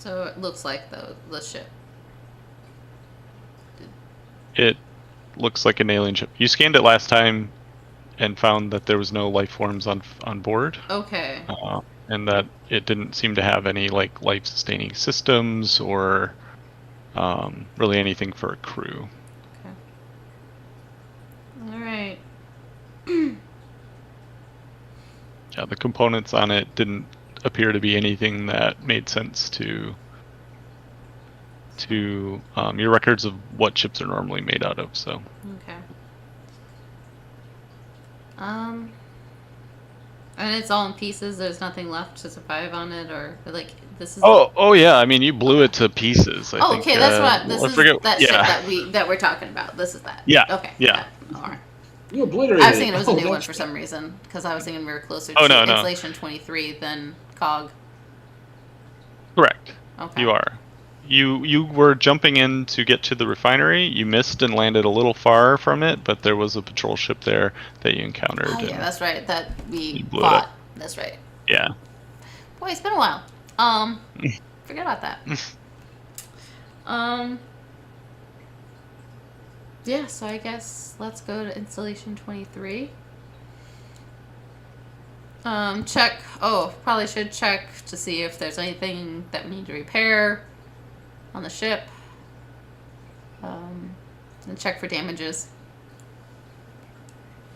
So it looks like the ship. It looks like an alien ship. You scanned it last time and found that there was no life forms on board. Okay. And that it didn't seem to have any like life-sustaining systems or really anything for a crew. Okay. All right. Yeah, the components on it didn't appear to be anything that made sense to your records of what ships are normally made out of. So Okay. And it's all in pieces. There's nothing left to survive on it, or like this is. oh yeah, I mean you blew it to pieces. I Oh, think. okay. That's what this I is. forget. That ship Yeah, that we're talking about. This is that. yeah, Okay. yeah. All right. You obliterated I was thinking it was a Oh, new one that's- for some reason because I was thinking we were closer Oh, to no. Installation 23 than COG. Correct. Okay. You are. You were jumping in to get to the refinery. You missed and landed a little far from it, but there was a patrol ship there that you encountered. Oh yeah, that's right. That we You blew it fought. up. That's right. Yeah. Boy, it's been a while. Forget about that. Yeah, so I guess let's go to installation 23. Check. Oh, probably should check to see if there's anything that we need to repair on the ship. And check for damages.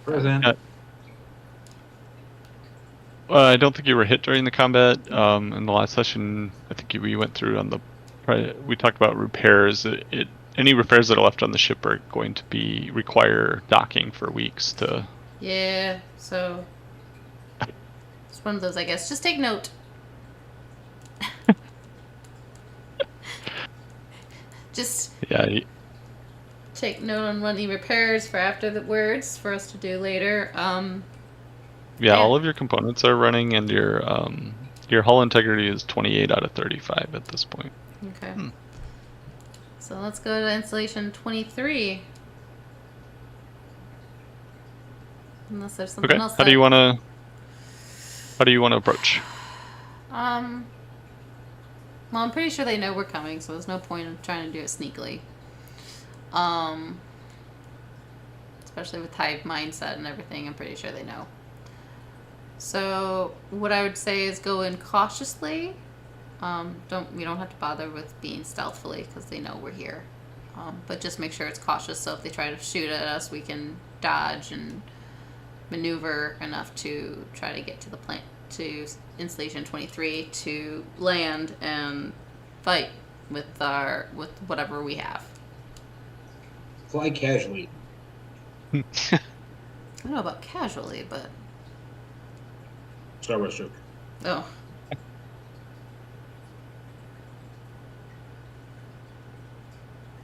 Present. I don't think you were hit during the combat. In the last session, I think we went through on the. We talked about repairs. Any repairs that are left on the ship are going to require docking for weeks to. Yeah, so it's one of those, I guess. Just take note. Just Yeah. take note on any repairs for after the words for us to do later. Yeah, all of your components are running, and your hull integrity is 28 out of 35 at this point. Okay. So let's go to installation 23. Unless there's something Okay. else. How do you want to approach? Well, I'm pretty sure they know we're coming, so there's no point in trying to do it sneakily. Especially with Hive mindset and everything, I'm pretty sure they know. So what I would say is go in cautiously. We don't have to bother with being stealthily because they know we're here. But just make sure it's cautious, so if they try to shoot at us, we can dodge and maneuver enough to try to get to the plant, to installation 23, to land and fight with whatever we have. Fly casually. I don't know about casually, but Star Wars joke. oh.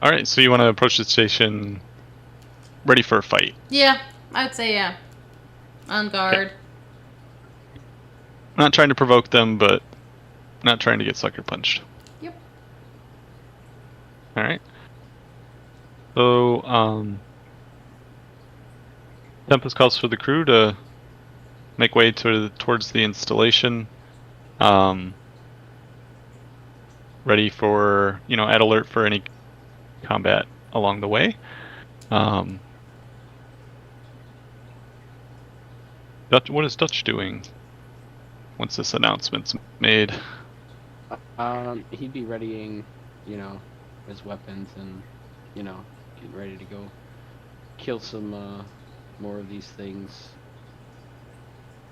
All right, so you want to approach the station ready for a fight. Yeah, I'd say yeah. On guard. Okay. Not trying to provoke them, but not trying to get sucker punched. Yep. All right. So, Tempest calls for the crew to make way towards the installation. Ready for, at alert for any combat along the way. What is Dutch doing once this announcement's made? He'd be readying, his weapons and, getting ready to go kill some more of these things.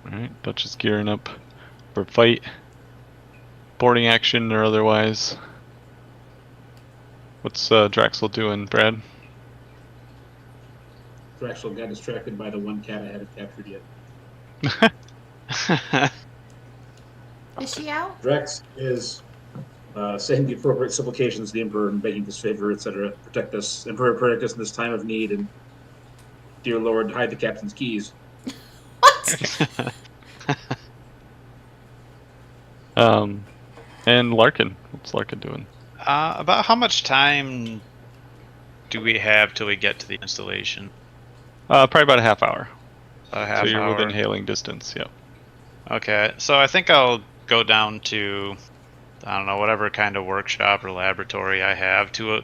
Alright, Dutch is gearing up for a fight. Boarding action or otherwise. What's Draxel doing, Brad? Draxel got distracted by the one cat I hadn't captured yet. Is she out? Drax is saying the appropriate supplications to the Emperor and begging his favor, etc. Protect us, Emperor, protect us in this time of need, and dear Lord, hide the captain's keys. What? And Larkin. What's Larkin doing? About how much time do we have till we get to the installation? Probably about a half hour. A half So you're hour. within hailing distance, yep. Okay, so I think I'll go down to I don't know, whatever kind of workshop or laboratory I have to,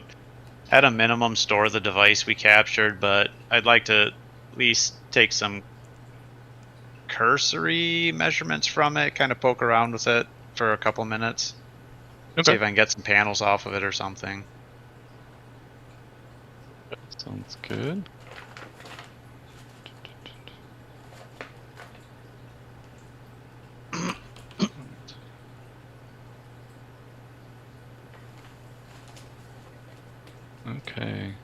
at a minimum, store the device we captured, but I'd like to at least take some cursory measurements from it, kind of poke around with it for a couple minutes. See if I can get some panels off of it or something. Sounds good. Okay.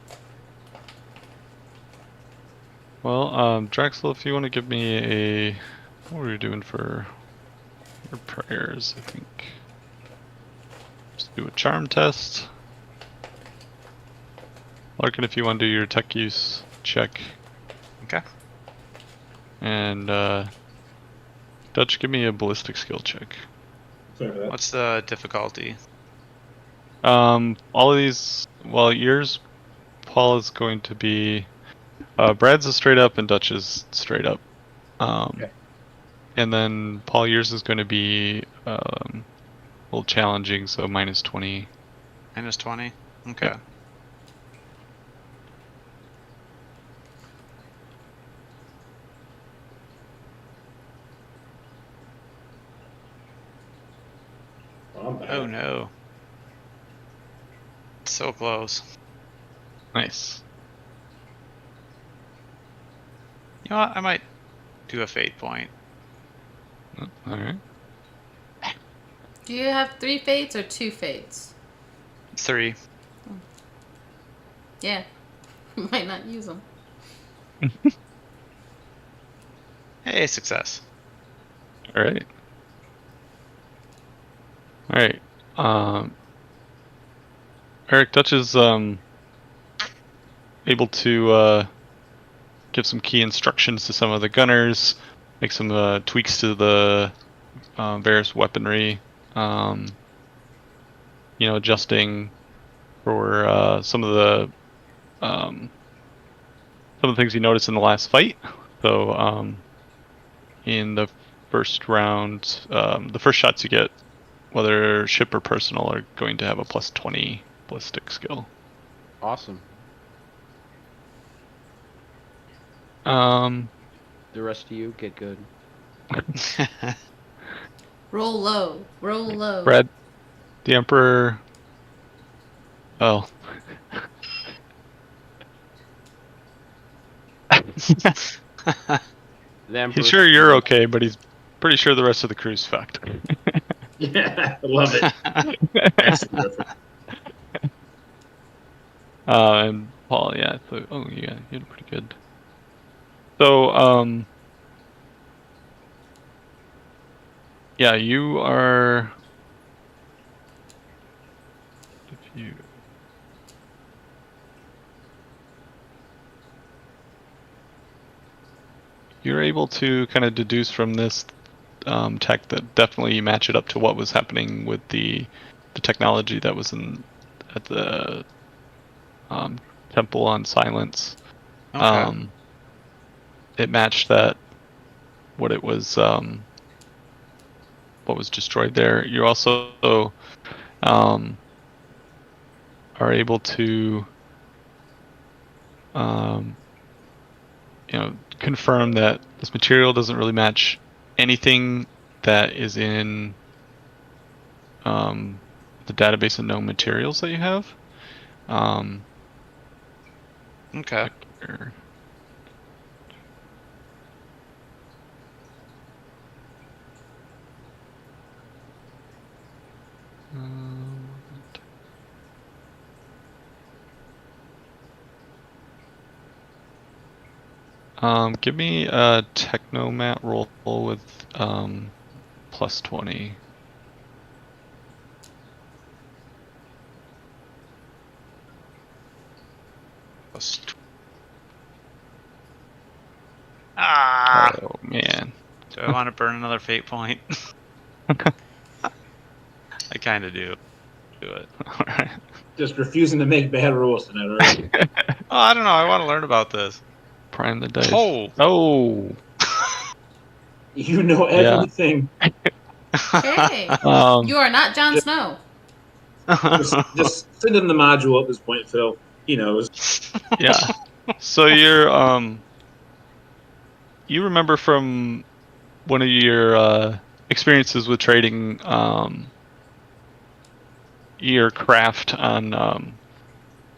Well, Drexel, if you want to give me a... What were you doing for your prayers, I think? Just do a charm test. Larkin, if you want to do your tech use check. Okay. And, Dutch, give me a ballistic skill check. Sorry for that. What's the difficulty? All of these, well, yours, Paul, is going to be, Brad's a straight up and Dutch is straight up. Okay. And then Paul, yours is going to be a little challenging, so minus 20. Minus 20? Okay. Yeah. Well, I'm bad. Oh no. So close. Nice. You know what? I might do a fate point. Alright. Do you have 3 fates or 2 fates? 3. Yeah. Might not use them. Hey, success. Alright. Alright. Eric, Dutch is able to give some key instructions to some of the gunners, make some tweaks to the various weaponry, adjusting for some of the things you noticed in the last fight. So in the first round, the first shots you get, whether ship or personal, are going to have a plus 20 ballistic skill. Awesome. Um, The rest of you get good. Roll low. Roll low. Brad, the Emperor. Oh. The Emperor- He's sure you're okay, but he's pretty sure the rest of the crew's fucked. Yeah, I love it. Excellent effort. And Paul, yeah. So, you did pretty good. So, yeah, you are. If you. You're able to kind of deduce from this tech that definitely match it up to what was happening with the technology that was at the temple on Silence. Okay. It matched that what was destroyed there. You also are able to confirm that this material doesn't really match anything that is in the database of known materials that you have. Okay. Here. Give me a Technomat roll with plus 20. Ah! Oh man. Do I want to burn another fate point? I kind of do. Do it. Alright. Just refusing to make bad rules tonight, all right? Oh, I don't know. I want to learn about this. Prime the dice. Oh! Oh! You know everything. Okay. Um, You are not Jon Snow. Just send him the module at this point, Phil. He knows. yeah. So you remember from one of your experiences with trading your craft on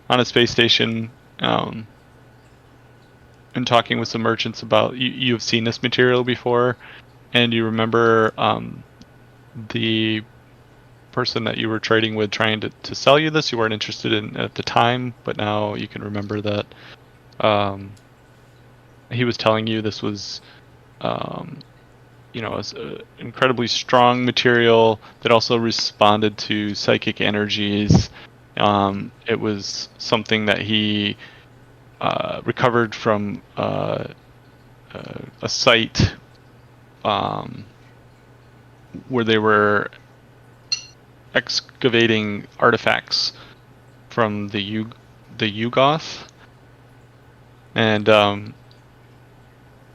a space station, and talking with some merchants about you've seen this material before, and you remember the person that you were trading with trying to sell you this. You weren't interested in at the time, but now you can remember that he was telling you this was an incredibly strong material that also responded to psychic energies. It was something that he recovered from a site where they were excavating artifacts from the Yugoth, and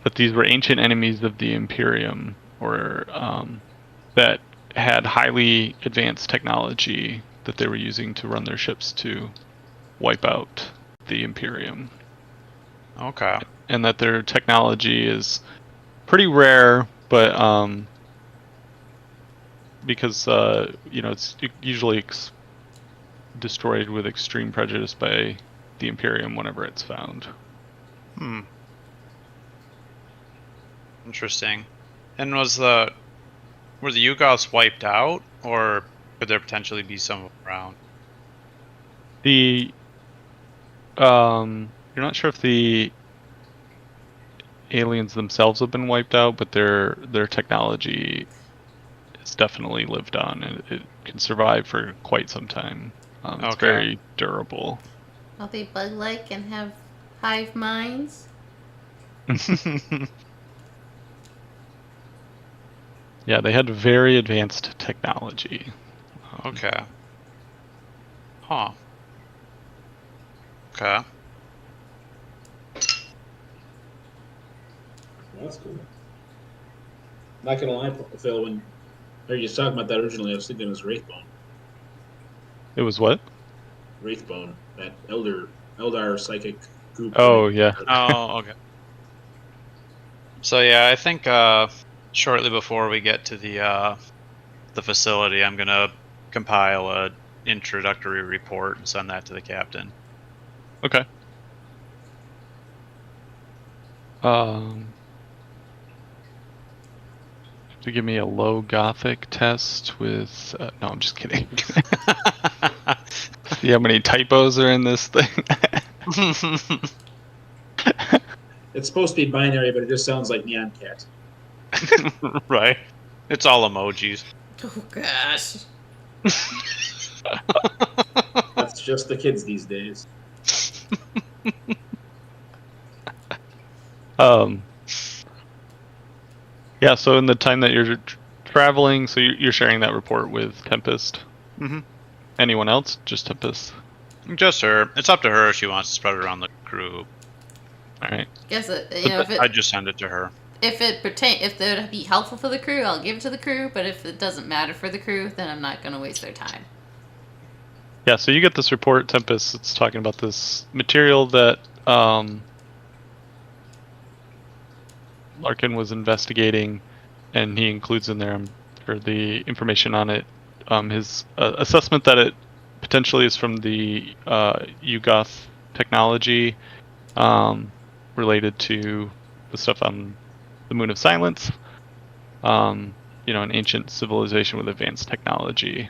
but these were ancient enemies of the Imperium, or that had highly advanced technology that they were using to run their ships to wipe out the Imperium. Okay. And that their technology is pretty rare, but because it's usually destroyed with extreme prejudice by the Imperium whenever it's found. Interesting. And were the Yugoths wiped out, or could there potentially be some around? You're not sure if the aliens themselves have been wiped out, but their technology has definitely lived on, and it can survive for quite some time. It's Okay. very durable. Are they bug-like and have hive minds? Yeah, they had very advanced technology. Okay. Huh. Okay. Well, that's cool. Not gonna lie, Phil, when I heard you talking about that originally, I was thinking it was Wraithbone. It was what? Wraithbone, that Eldar psychic group. Oh, yeah. Oh, okay. So yeah, I think shortly before we get to the facility, I'm gonna compile a introductory report and send that to the captain. Okay. To give me a low Gothic test with. No, I'm just kidding. See how many typos are in this thing? It's supposed to be binary, but it just sounds like Neon Cat. Right. It's all emojis. Oh gosh. That's just the kids these days. Yeah, so in the time that you're traveling, so you're sharing that report with Tempest. Mm-hmm. Anyone else? Just Tempest. Just her. It's up to her if she wants to spread it around the crew. All right. Guess I just send it to her. if it would be helpful for the crew, I'll give it to the crew. But if it doesn't matter for the crew, then I'm not going to waste their time. Yeah, so you get this report, Tempest. It's talking about this material that Larkin was investigating, and he includes in there for the information on it his assessment that it potentially is from the Yugoth technology related to the stuff on the Moon of Silence. An ancient civilization with advanced technology.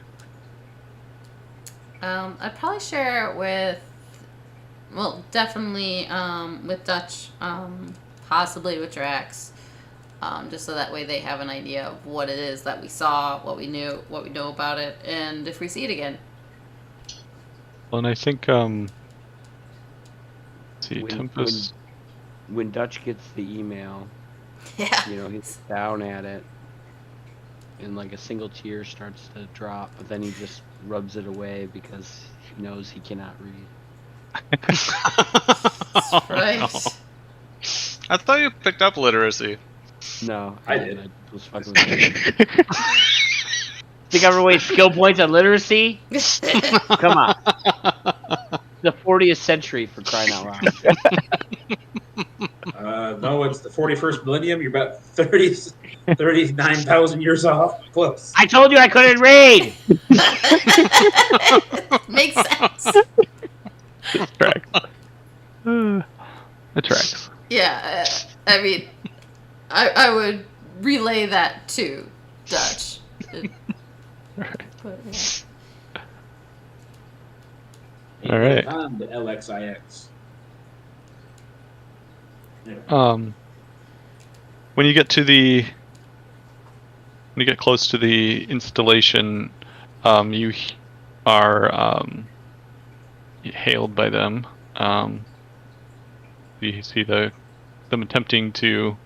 I'd probably share it with, definitely with Dutch, possibly with Drax, just so that way they have an idea of what it is that we saw, what we know about it, and if we see it again. Well, and I think, let's see, When- Tempest. When Dutch gets the email, Yeah. he's down at it, and like a single tear starts to drop, but then he just rubs it away because he knows he cannot read. Oh, Right. no. I thought you picked up literacy. No, I didn't. did. I was fucking with him. Think I'm gonna waste skill points on literacy? Come on. The 40th century, for crying out loud. No, it's the 41st millennium. You're about 39,000 years off. Close. I told you I couldn't read! Makes sense. It tracks. It tracks. Yeah, I mean, I would relay that to Dutch. But, yeah. All right. On the LXIX. Yeah. When you get close to the installation, you are hailed by them. You see them attempting to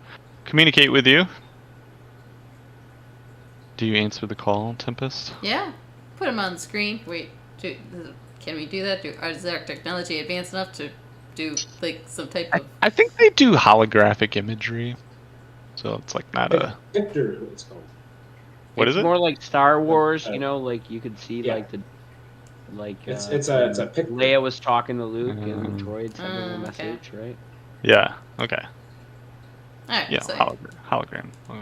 communicate with you. Do you answer the call, Tempest? Yeah, put him on the screen. Wait, can we do that? Is our technology advanced enough to do like some type of? I think they do holographic imagery, so it's like not a. Victor, it's called. What It's is it? more like Star Wars, you know, like you could see Yeah. like the It's a picture. Leia was talking to Luke and the droid sending a okay. message, right? Yeah. Okay. All right, Yeah. so Hologram. Okay.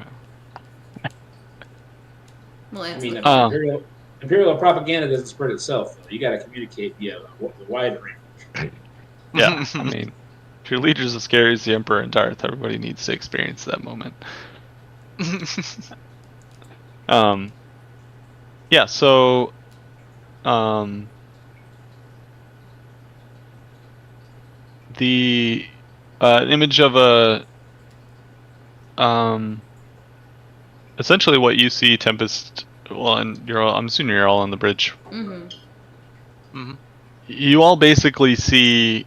we'll I answer mean, the imperial propaganda doesn't spread itself. You got to communicate via the wide range. Yeah. I mean, if your leader's as scary as the Emperor and Darth, everybody needs to experience that moment. Yeah. So. The image of a essentially what you see, Tempest. Well, and I'm assuming you're all on the bridge. Mm-hmm. You all basically see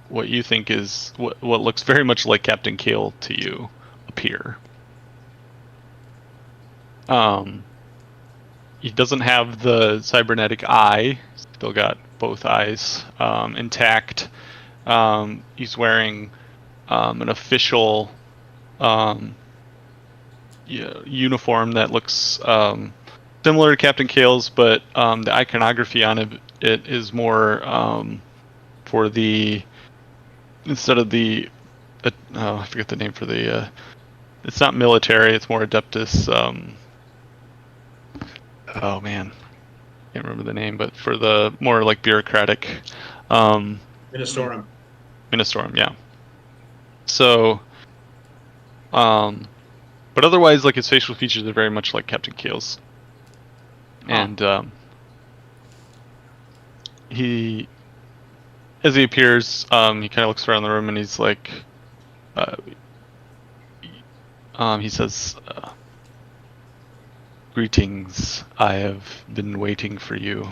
what you think is what looks very much like Captain Kale to you appear. He doesn't have the cybernetic eye. Still got both eyes intact. He's wearing an official uniform that looks similar to Captain Kale's, but the iconography on it is more for the instead of the I forget the name for the it's not military, it's more Adeptus. Oh man, can't remember the name, but for the more like bureaucratic Ministorum. Ministorum, yeah. So, but otherwise, like his facial features are very much like Captain Kale's, and he, as he appears, he kind of looks around the room and he's like, he says, "Greetings, I have been waiting for you."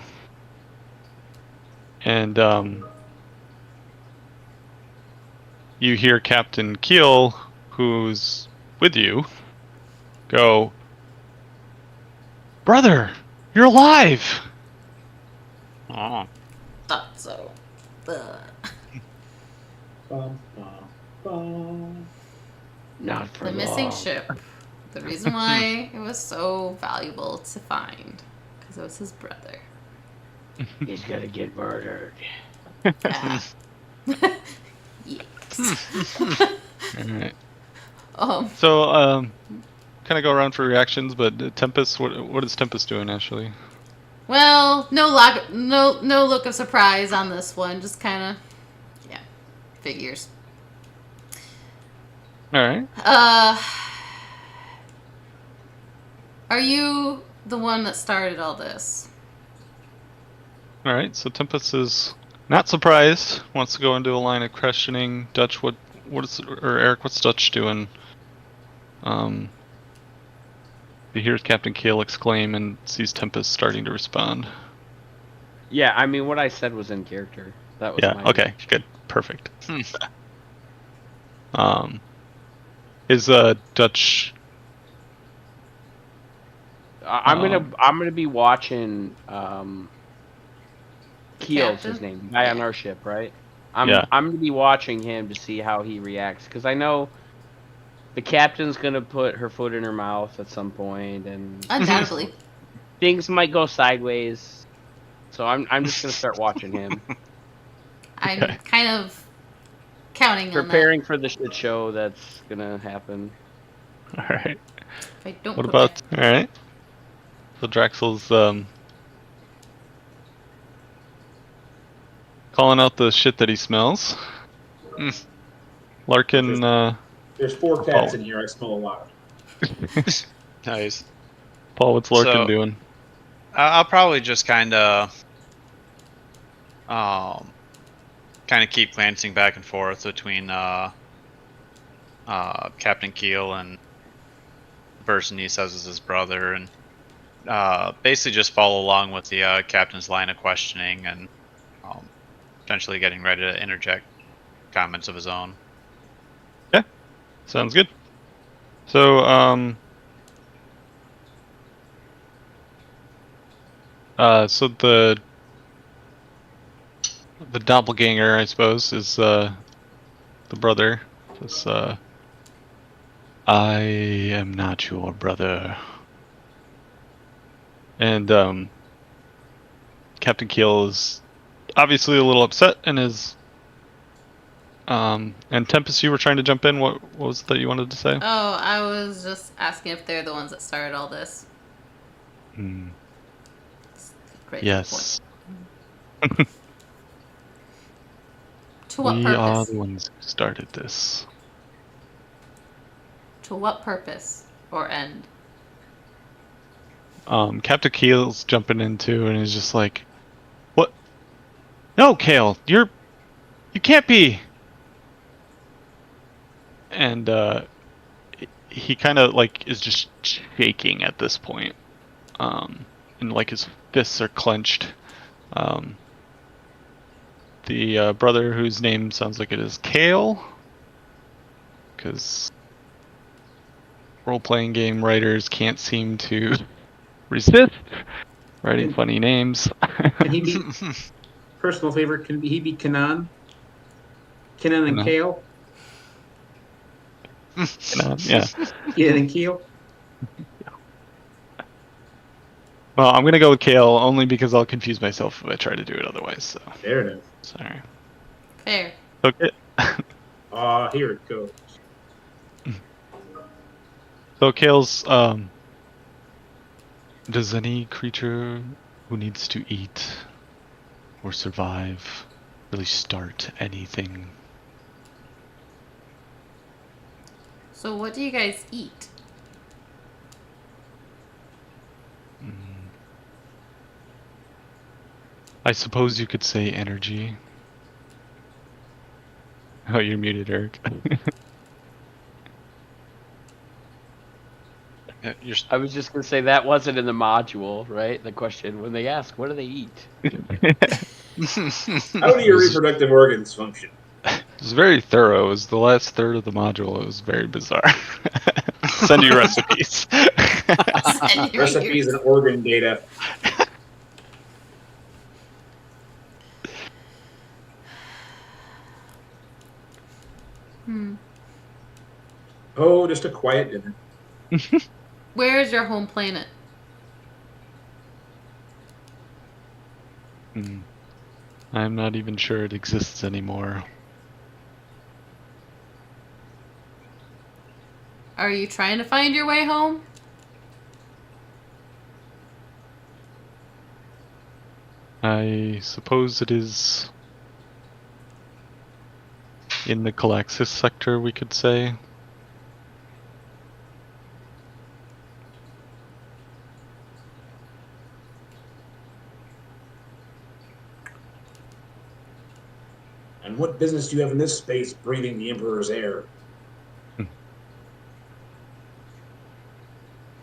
And you hear Captain Keel, who's with you, go, "Brother, you're alive!" Oh. Thought so. Bum, bum, bum. Not for The missing long. ship. The reason why it was so valuable to find, because it was his brother. He's gonna get murdered. Yeah. Yes. Alright. Um, So, kind of go around for reactions, but Tempest, what is Tempest doing actually? well, no look of surprise on this one. Just kind of, yeah, figures. Alright. Are you the one that started all this? Alright, so Tempest is not surprised, wants to go into a line of questioning. Dutch, or Eric, what's Dutch doing? He hears Captain Kale exclaim and sees Tempest starting to respond. Yeah, I mean, what I said was in character. That was Yeah, my okay, good, perfect. Is Dutch... I'm gonna be watching Keel's his Captain? name, the guy on our ship, right? I'm Yeah. gonna be watching him to see how he reacts because I know the captain's gonna put her foot in her mouth at some point, and Undoubtedly. things might go sideways. So I'm just gonna start watching him, I'm Okay. kind of counting on that. preparing for the shit show that's gonna happen. All right. If I don't What prepare. about? All right. So Draxel's calling out the shit that he smells. Mm. Larkin. There's 4 cats in here. I smell a lot. Nice. Paul, what's Larkin So- doing? I'll probably just kind of keep glancing back and forth between Captain Keel and the person he says is his brother, and basically just follow along with the captain's line of questioning, and potentially getting ready to interject comments of his own. Sounds good. So, so the doppelganger, I suppose, is the brother. This, I am not your brother. And Captain Keel is obviously a little upset and is. And Tempest, you were trying to jump in. What was it that you wanted to say? Oh, I was just asking if they're the ones that started all this. Hmm. Great Yes, point. To what we are purpose? the ones who started this. To what purpose or end? Captain Keel's jumping into and is just like, "What? No, Kale, you can't be." And he kind of like is just shaking at this point, and like his fists are clenched. The brother, whose name sounds like it is Kale, because role-playing game writers can't seem to resist writing funny names. Can he be personal favorite? Can he be Kanan? Kanan and Kanan. Kale? Yeah. Kanan and Keel? Well, I'm gonna go with Kale only because I'll confuse myself if I try to do it otherwise. So There it is. sorry. Fair. Okay. Here it goes. So Kale's does any creature who needs to eat or survive really start anything? So what do you guys eat? I suppose you could say energy. Oh, you're muted, Eric. You're, I was just gonna say that wasn't in the module, right? The question when they ask, what do they eat? How do your reproductive organs function? It was very thorough. It was the last third of the module. It was very bizarre. Send you recipes. Send your Recipes ears. and organ data. Oh, just a quiet dinner. Where is your home planet? I'm not even sure it exists anymore. Are you trying to find your way home? I suppose it is in the Calaxis sector, we could say. And what business do you have in this space breathing the Emperor's air?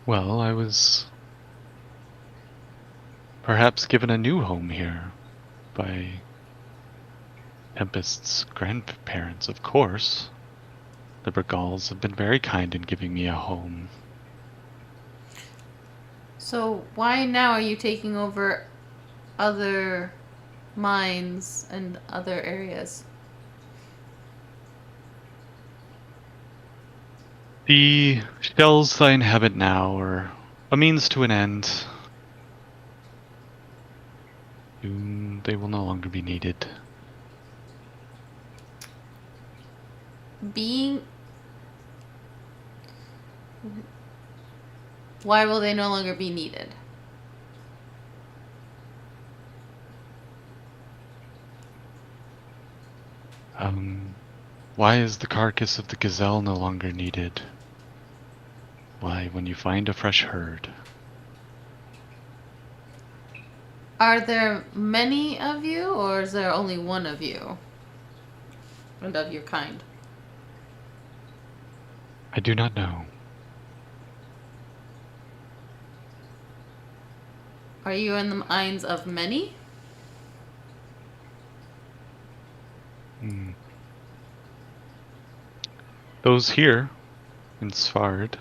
Well, I was perhaps given a new home here by Tempest's grandparents, of course. The Regals have been very kind in giving me a home. So why now are you taking over other mines and other areas? The shells I inhabit now are a means to an end. Soon they will no longer be needed. Why will they no longer be needed? Why is the carcass of the gazelle no longer needed? Why, when you find a fresh herd. Are there many of you, or is there only one of you? And of your kind? I do not know. Are you in the minds of many? Those here in Svard.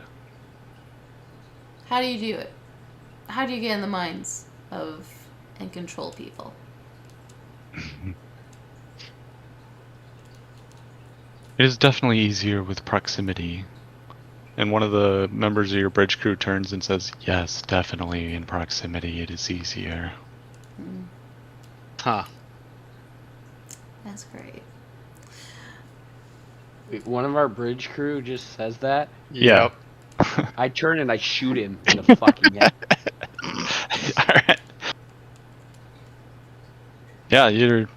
How do you do it? How do you get in the minds of and control people? It is definitely easier with proximity. And one of the members of your bridge crew turns and says, yes, definitely in proximity it is easier. Huh. That's great. Wait, one of our bridge crew just says that. Yeah. I turn and I shoot him in the fucking head. Alright. Yeah, you're...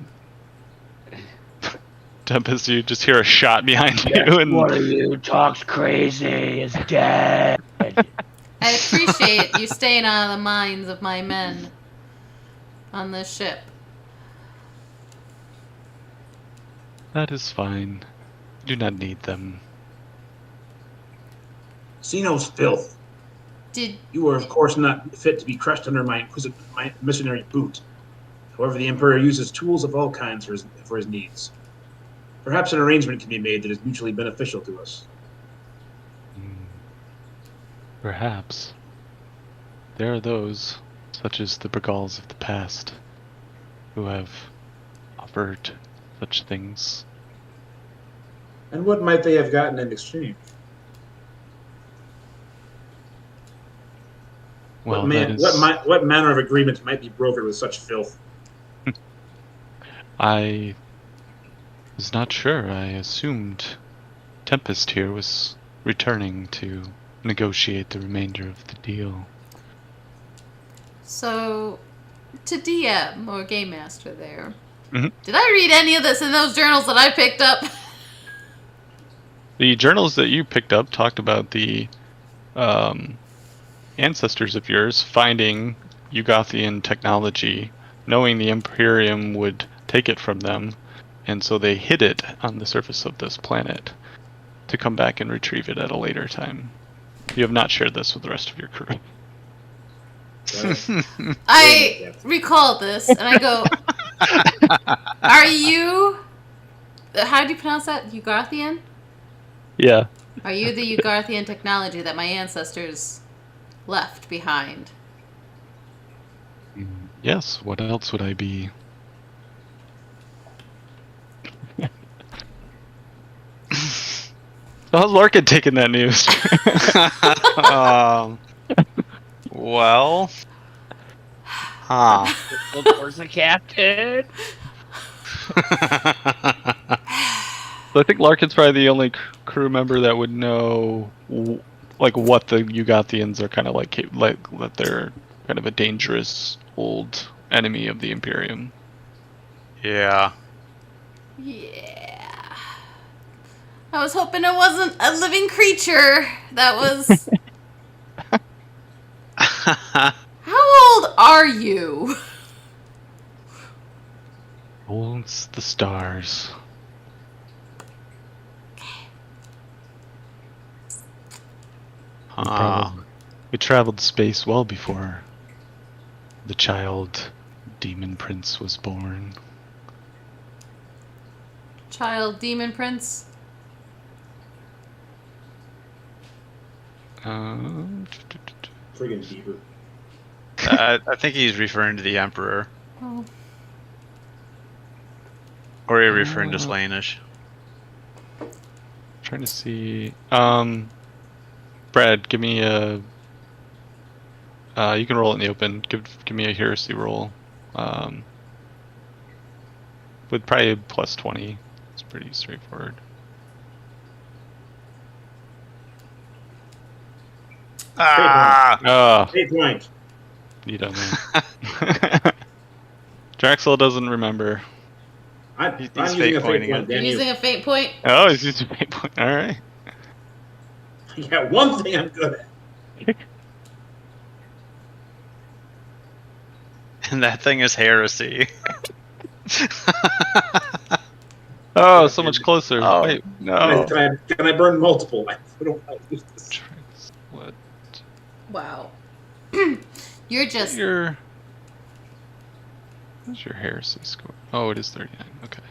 Tempest, you just hear a shot behind you and... One of you talks crazy is dead. I appreciate you staying out of the minds of my men on this ship. That is fine. You do not need them. Xeno's filth. Did You are, of course, not fit to be crushed under my missionary boot. However, the Emperor uses tools of all kinds for his needs. Perhaps an arrangement can be made that is mutually beneficial to us. Perhaps. There are those, such as the Brigals of the past, who have offered such things. And what might they have gotten in exchange? Well, what manner of agreement might be brokered with such filth? I was not sure. I assumed Tempest here was returning to negotiate the remainder of the deal. so to DM or Game Master there. Mhm. Did I read any of this in those journals that I picked up? The journals that you picked up talked about the ancestors of yours finding Ugathian technology, knowing the Imperium would take it from them, and so they hid it on the surface of this planet to come back and retrieve it at a later time. You have not shared this with the rest of your crew. I recall this and I go, are you... How do you pronounce that? Ugarthian? Yeah. Are you the Ugarthian technology that my ancestors left behind? Yes, what else would I be? How's Larkin taking that news? Well. Huh. Where's the captain? So I think Larkin's probably the only crew member that would know, like, what the Ugathians are kind of like that they're kind of a dangerous old enemy of the Imperium. Yeah. Yeah. I was hoping it wasn't a living creature that was... How old are you? Oh, it's the stars. We traveled space well before the child demon prince was born. Child demon prince? Friggin' beaver. I think he's referring to the Emperor. Oh. Or are you referring to Slaanesh? Trying to see. Brad, give me a. You can roll it in the open. Give me a heresy roll. With probably a plus 20. It's pretty straightforward. Ah! Oh, 8 points. you don't know. Draxel doesn't remember. I'm He's using fate a fate pointing point. it. You're Damn you. using a fate point. Oh, he's using 8 point. All right. I got one thing I'm good at. And that thing is heresy. Oh, so much closer. Oh, Wait, Can no. I burn multiple? I don't want to lose this. What? Wow. You're just. What's your heresy score? Oh, it is 39. Okay.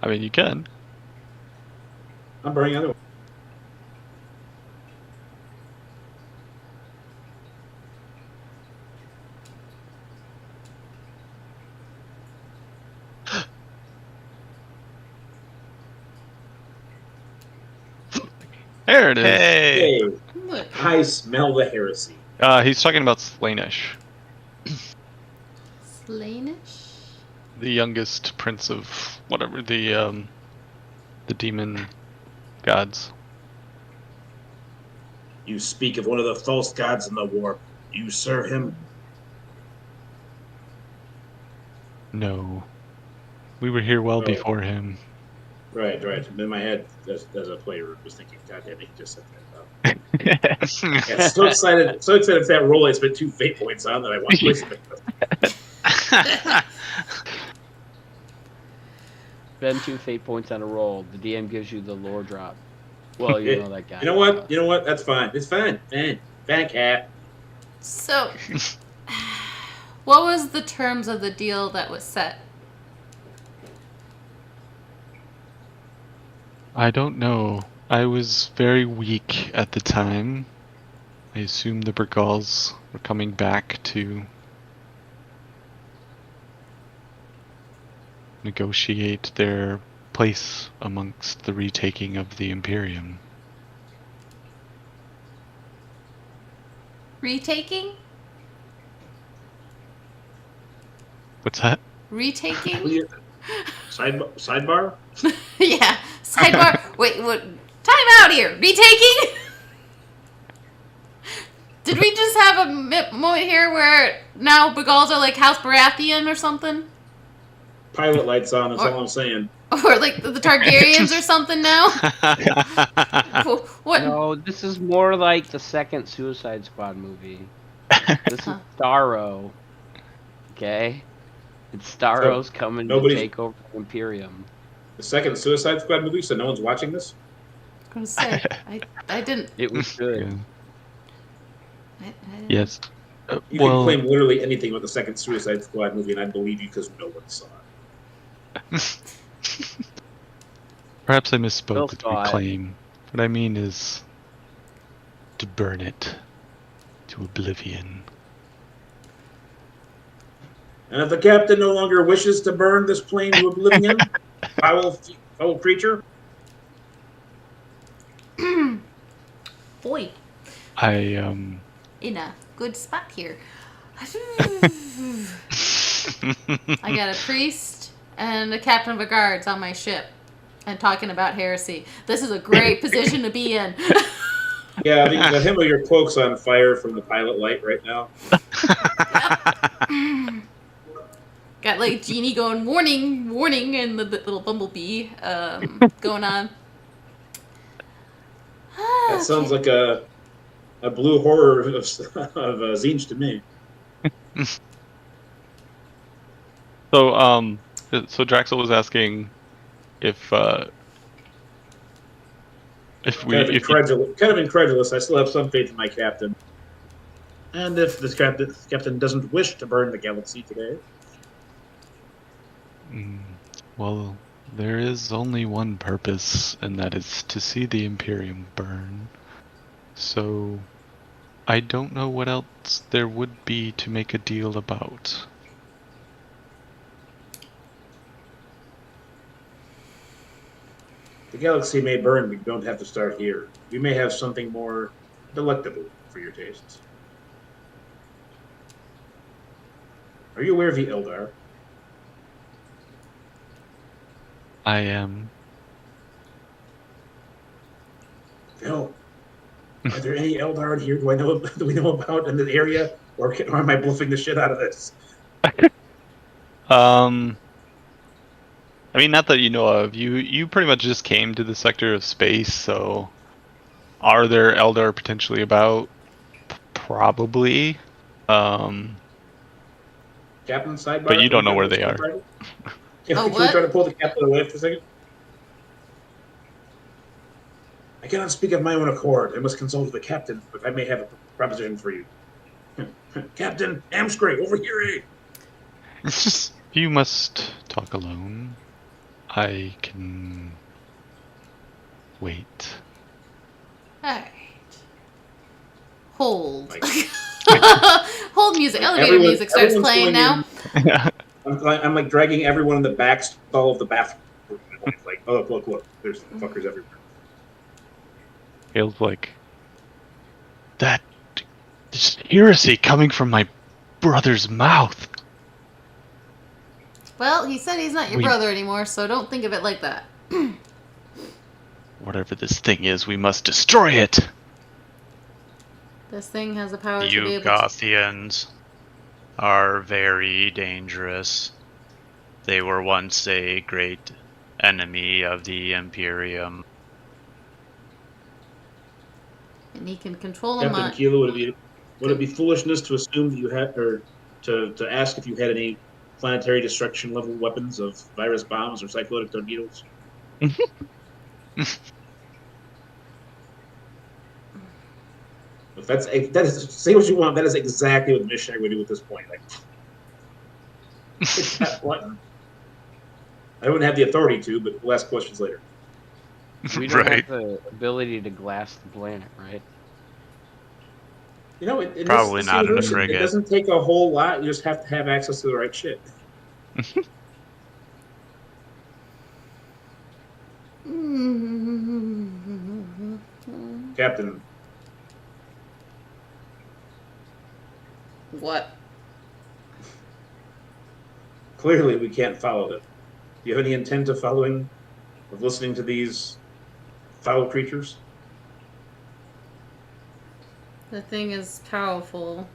I mean, you can. I'm burning other one. There it is. Hey! Hey, Look. I smell the heresy. He's talking about Slaanesh, Slaanesh? the youngest prince of whatever the demon gods. You speak of one of the false gods in the warp. You serve him. No, we were here well Oh. before him. Right. In my head, as a player, I was thinking, God damn it, he just said that. Yeah, so excited for that roll. I spent 2 fate points on that I want to place it. Spend 2 fate points on a roll. The DM gives you the lore drop. Well, you know that guy. You know what? That's fine. It's fine. Fine, cat. So, what was the terms of the deal that was set? I don't know. I was very weak at the time. I assumed the Bergals were coming back to negotiate their place amongst the retaking of the Imperium. Retaking? What's that? Retaking? Sidebar? Yeah. Sidebar. Wait, what? Time out here. Retaking? Did we just have a moment here where now Bagals are like House Baratheon or something? Pilot lights on, that's all I'm saying. Or like the Targaryens or something now? What? No, this is more like the second Suicide Squad movie. This is Starro. Okay? It's Starro's coming to nobody's- take over the Imperium. The second Suicide Squad movie, so no one's watching this? I was gonna say, I didn't. It was good. Yeah. I didn't- Yes. You can claim literally anything about the second Suicide Squad movie, and I believe you because no one saw it. Perhaps I Bill misspoke with saw it. reclaim. What I mean is to burn it to oblivion. And if the captain no longer wishes to burn this plane to oblivion, foul creature, Boy, I in a good spot here. I got a priest and a captain of the guards on my ship and talking about heresy. This is a great position to be in. yeah, the hem of your cloak's on fire from the pilot light right now. Got like Genie going, warning, warning, and the little bumblebee going on. That sounds like a blue horror of Zinj to me. So Draxel was asking if Kind of incredulous. I still have some faith in my captain. And if this captain doesn't wish to burn the galaxy today, well, there is only one purpose, and that is to see the Imperium burn. So, I don't know what else there would be to make a deal about. The galaxy may burn, but you don't have to start here. We may have something more delectable for your tastes. Are you aware of the Eldar? I am. Phil, are there any Eldar in here? Do we know about in the area, or am I bluffing the shit out of this? I mean, not that you know of. You pretty much just came to the sector of space, so are there Eldar potentially about? Probably. Captain, sidebar. But you don't know where Can they are. Oh, we what? try to pull the captain away for a second? I cannot speak of my own accord. I must consult with the captain, but I may have a proposition for you. Captain Amscray, over here, eh? You must talk alone. I can wait. Alright. Hold. Like- Hold music. Elevator Everyone- music starts everyone's playing going now. I'm like dragging everyone in the back stall of the bathroom. It's like, oh, look. There's fuckers everywhere. Feels like that is heresy coming from my brother's mouth. Well, he said he's not your We- brother anymore, so don't think of it like that. Whatever this thing is, we must destroy it. This thing has the power to be You able to... Gothians are very dangerous. They were once a great enemy of the Imperium. And he can control a Captain mind. Kilo, would it be foolishness to assume that you had, or to ask if you had any planetary destruction level weapons of virus bombs or cyclonic torpedoes? If that is say what you want. That is exactly what the missionary would do at this point. Like, hit that button. I wouldn't have the authority to, but we'll ask questions later. We don't Right. have the ability to glass the planet, right? You know, in Probably this not in a universe, it frigate. doesn't take a whole lot. You just have to have access to the right shit. Captain, What? clearly we can't follow them. Do you have any intent of following, of listening to these foul creatures? The thing is powerful.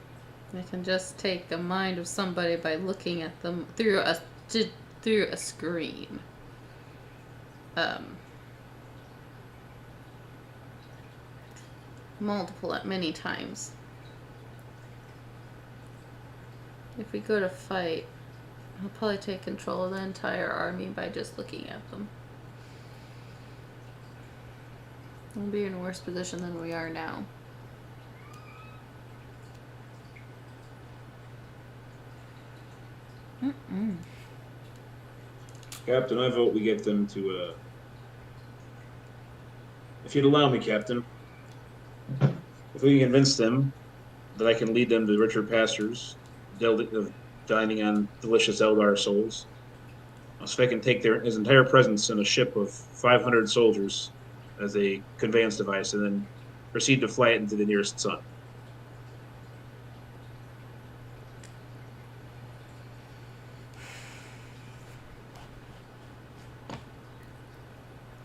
It can just take the mind of somebody by looking at them through a screen. Many times. If we go to fight, he'll probably take control of the entire army by just looking at them. We'll be in a worse position than we are now. Captain, I vote we get them to, if you'd allow me, Captain, if we can convince them that I can lead them to richer pastures, of dining on delicious Eldar souls, if I can take his entire presence in a ship of 500 soldiers as a conveyance device and then proceed to fly it into the nearest sun.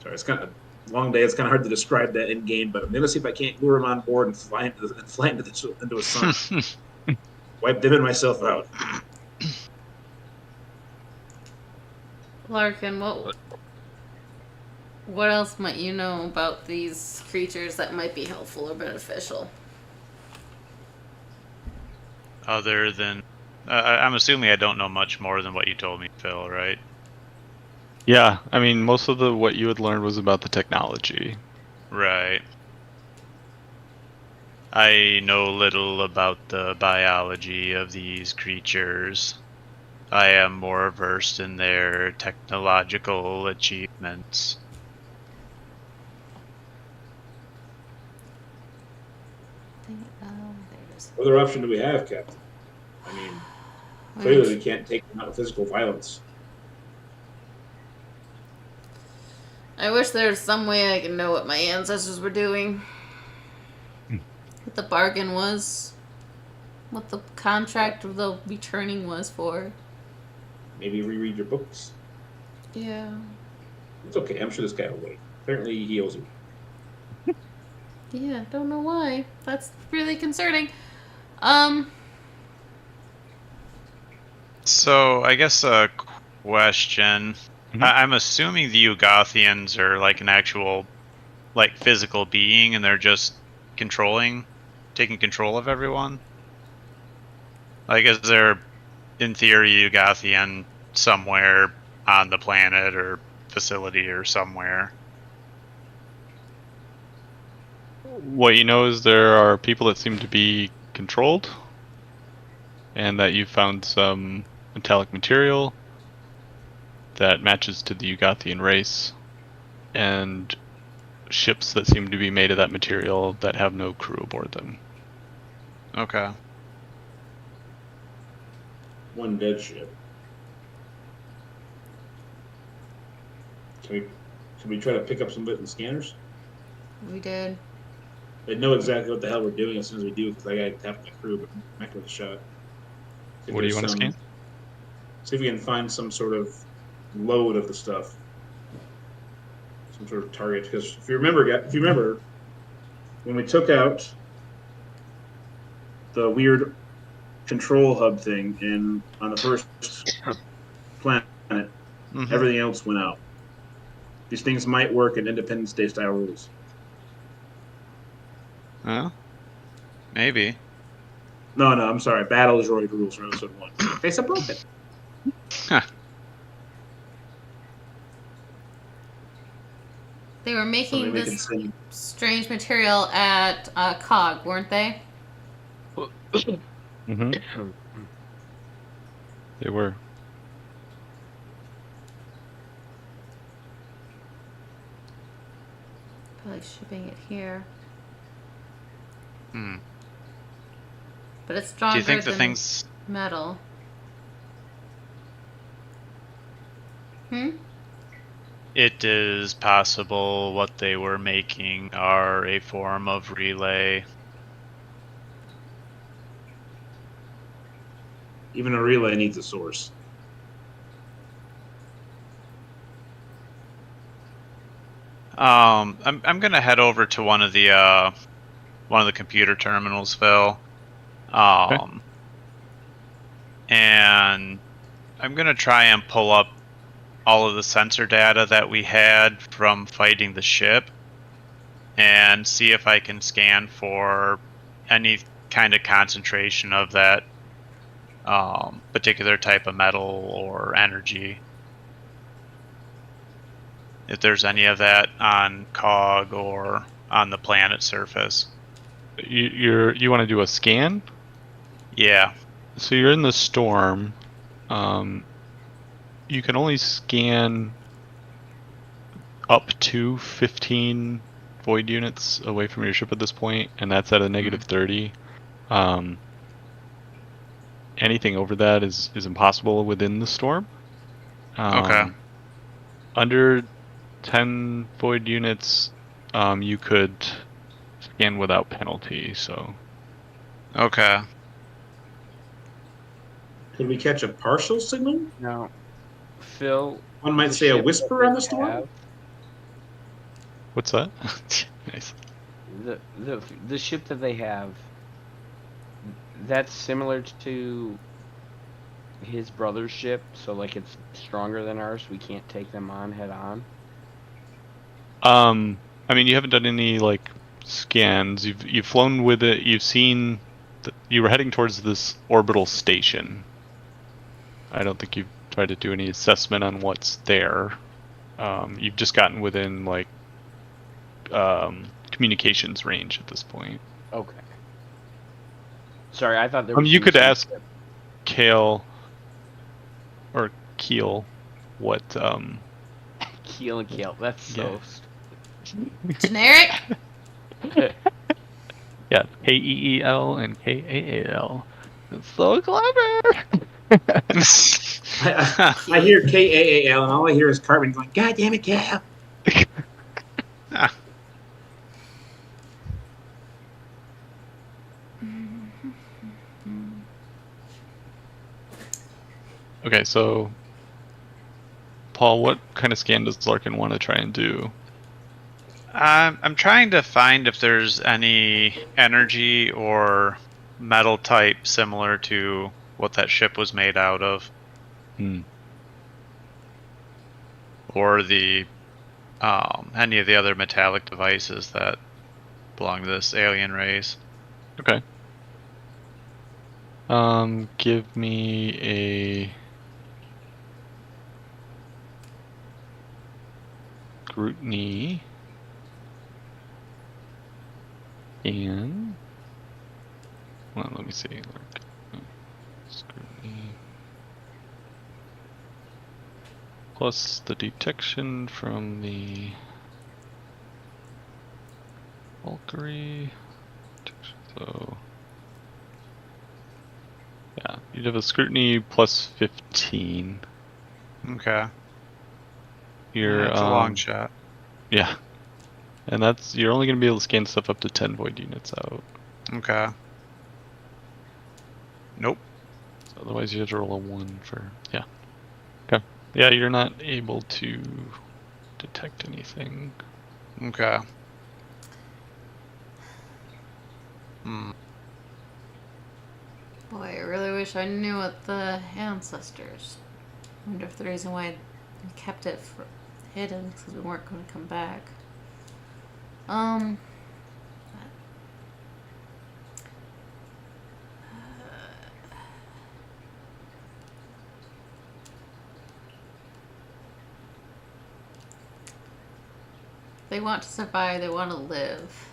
Sorry, it's kind of a long day. It's kind of hard to describe that in game, but I'm gonna see if I can't lure him on board and fly into a sun. Wipe them and myself out. Larkin, what else might you know about these creatures that might be helpful or beneficial? Other than, I'm assuming I don't know much more than what you told me, Phil, right? Yeah, I mean, most of what you had learned was about the technology. Right. I know little about the biology of these creatures. I am more versed in their technological achievements. What other option do we have, Captain? I mean, clearly we can't take them out with physical violence. I wish there was some way I could know what my ancestors were doing. What the bargain was. What the contract of the returning was for. Maybe reread your books. Yeah. It's okay. I'm sure this guy will wait. Apparently, he owes you. Yeah, don't know why. That's really concerning. So I guess a question. Mhm. I'm assuming the Ugathians are like an actual, like, physical being, and they're just taking control of everyone. Like, is there, in theory, a Ugathian somewhere on the planet or facility or somewhere? What you know is there are people that seem to be controlled, and that you found some metallic material that matches to the Ugathian race, and ships that seem to be made of that material that have no crew aboard them. Okay. One dead ship. Can we try to pick up some of it in scanners? We did. I know exactly what the hell we're doing as soon as we do, because I got half my crew, but I'm not with a shot. See if What do you there's want to some- scan? See if we can find some sort of load of the stuff. Some sort of target. Because if you remember, when we took out the weird control hub thing on the first planet, Mhm. everything else went out. These things might work in Independence Day style rules. Well, maybe. No, I'm sorry. Battle droid rules from episode 1. They said broken. They were So making maybe we can this send. strange material at COG, weren't they? Mm-hmm. They were. Probably shipping it here. Hmm. But it's Do stronger you think the than things? metal. Hmm? It is possible what they were making are a form of relay. Even a relay needs a source. I'm gonna head over to one of the computer terminals, Phil. And I'm gonna try and pull up all of the sensor data that we had from fighting the ship, and see if I can scan for any kind of concentration of that particular type of metal or energy. If there's any of that on COG or on the planet surface. You want to do a scan? Yeah. So you're in the storm. You can only scan up to 15 void units away from your ship at this point, and that's at a negative 30. Anything over that is impossible within the storm. Okay. Under 10 void units, you could scan without penalty. So Okay. Could we catch a partial signal? Now, Phil. One might the say a ship whisper that on they the storm? have- what's that? Nice. The ship that they have, that's similar to his brother's ship, so like it's stronger than ours. We can't take them on head on. I mean, you haven't done any like scans. You've flown with it. You've seen. You were heading towards this orbital station. I don't think you've tried to do any assessment on what's there. You've just gotten within like communications range at this point. Okay. Sorry, I thought there was. You some could ship ask that- Kale or Keel what. Keel and Keel. That's so. Generic? Yeah, KEEL and KAAL. It's so clever. I hear KAAL, and all I hear is Cartman going, "God damn it, Cal!" Okay, so Paul, what kind of scan does Larkin want to try and do? I'm trying to find if there's any energy or metal type similar to what that ship was made out of, Hmm. or the any of the other metallic devices that belong to this alien race. Okay. Give me a scrutiny and well, let me see. Scrutiny plus the detection from the Valkyrie. So yeah, you'd have a scrutiny plus 15. Okay. You're That's a long shot. Yeah. And that's you're only gonna be able to scan stuff up to 10 void units out. Okay. Nope. So otherwise you have to roll a 1 for yeah. Okay. Yeah, you're not able to detect anything. Okay. Hmm. Boy, I really wish I knew what the ancestors. I wonder if the reason why we kept it hidden is because we weren't going to come back. They want to survive. They want to live.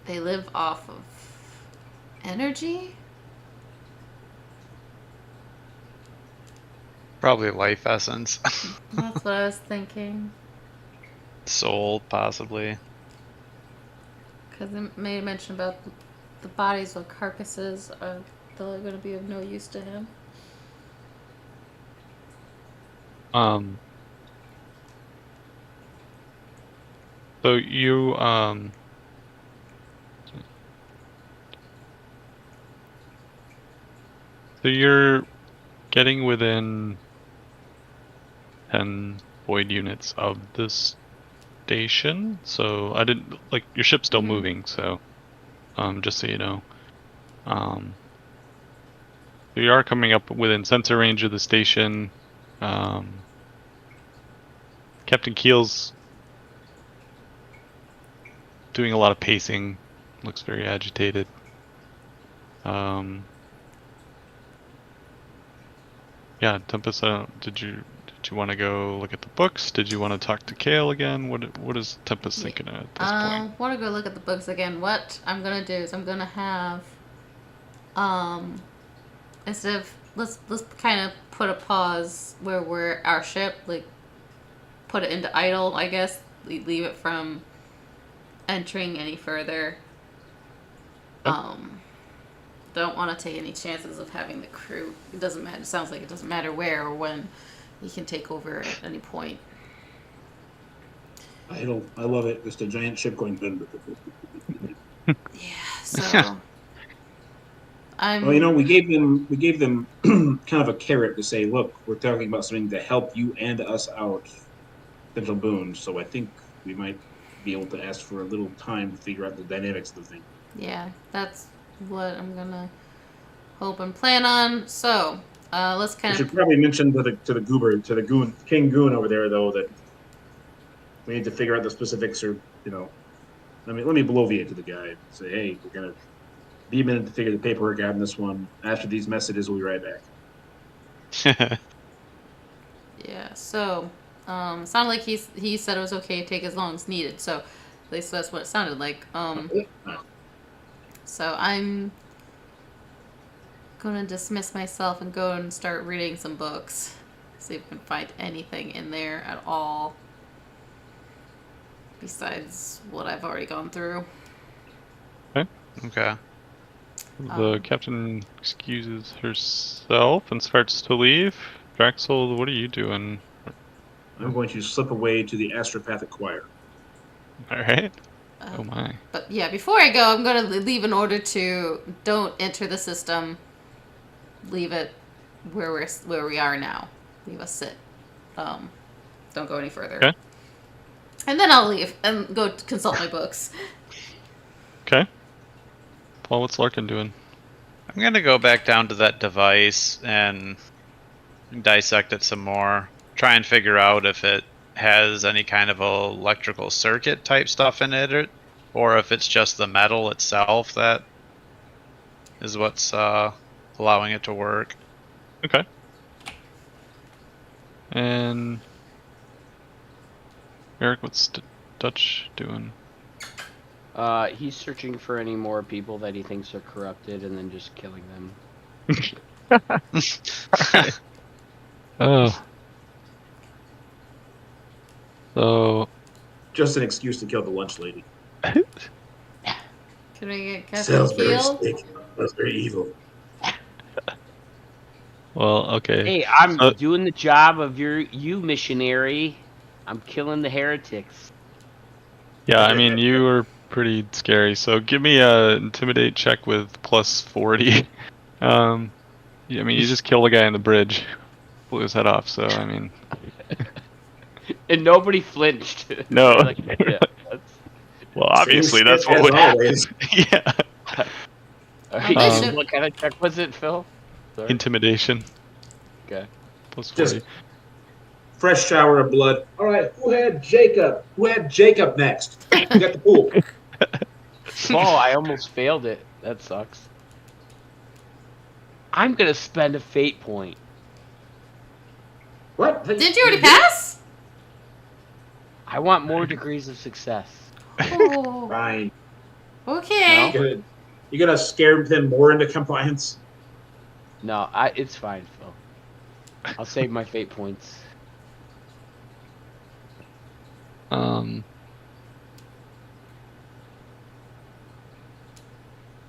They live off of energy? Probably life essence. That's what I was thinking. Soul, possibly. Because it made mention about the bodies of carcasses are they're going to be of no use to him. So you so you're getting within 10 void units of this station. So I didn't like your ship's still moving, so just so you know. So you are coming up within sensor range of the station. Captain Keel's doing a lot of pacing, looks very agitated. Yeah, Tempest, did you want to go look at the books? Did you want to talk to Kale again? What is Tempest thinking at this point? Want to go look at the books again. What I'm gonna do is I'm gonna have, instead of let's kind of put a pause where we're our ship, like put it into idle, I guess. Leave it from entering any further. Yep. Don't want to take any chances of having the crew. It doesn't matter. It sounds like it doesn't matter where or when. He can take over at any point. I love it. Just a giant ship going. Yeah. So. Well, we gave them kind of a carrot to say, look, we're talking about something to help you and us out, potential boons. So I think we might be able to ask for a little time to figure out the dynamics of the thing. Yeah, that's what I'm gonna hope and plan on. So, let's We kind should of. probably mention to the goon, King Goon over there, though, that we need to figure out the specifics, or let me bloviate to the guy and say, hey, we're gonna be a minute to figure the paperwork out in this one. After these messages, we'll be right back. Yeah. So, sounded like he said it was okay to take as long as needed. So, at least that's what it sounded like. So I'm gonna dismiss myself and go and start reading some books. See if we can find anything in there at all. Besides what I've already gone through. Okay. The captain excuses herself and starts to leave. Draxel, what are you doing? I'm going to slip away to the astropathic choir. All right. Oh my. But yeah, before I go, I'm going to leave an order to don't enter the system. Leave it where we are now. Leave us sit. Don't go any further. Okay. And then I'll leave and go consult my books. Okay. Paul, what's Larkin doing? I'm gonna go back down to that device and dissect it some more. Try and figure out if it has any kind of electrical circuit type stuff in it, or if it's just the metal itself that is what's allowing it to work. Okay. And Eric, what's Dutch doing? He's searching for any more people that he thinks are corrupted and then just killing them. Oh. So, Just an excuse to kill the lunch lady. Can we get Sounds Captain very Keel? sick. That's very evil. well, okay. Hey, I'm So- doing the job of you missionary. I'm killing the heretics. Yeah, I mean, you were pretty scary, so give me a intimidate check with plus 40. Yeah, I mean, you just kill the guy on the bridge, blew his head off, so, I mean... And nobody flinched. No. Like, yeah, Well, obviously, Same that's shit what as would happen. always. Yeah. Alright, Um, what kind of check was it, Phil? Sorry. Intimidation, Okay. plus 40. Just fresh shower of blood. All right, who had Jacob? Who had Jacob next? You got the pool. Oh, I almost failed it. That sucks. I'm gonna spend a fate point. What? Didn't you already pass? I want more degrees of success. Oh, Fine. okay. You gonna scare them more into compliance? No, it's fine, Phil. I'll save my fate points.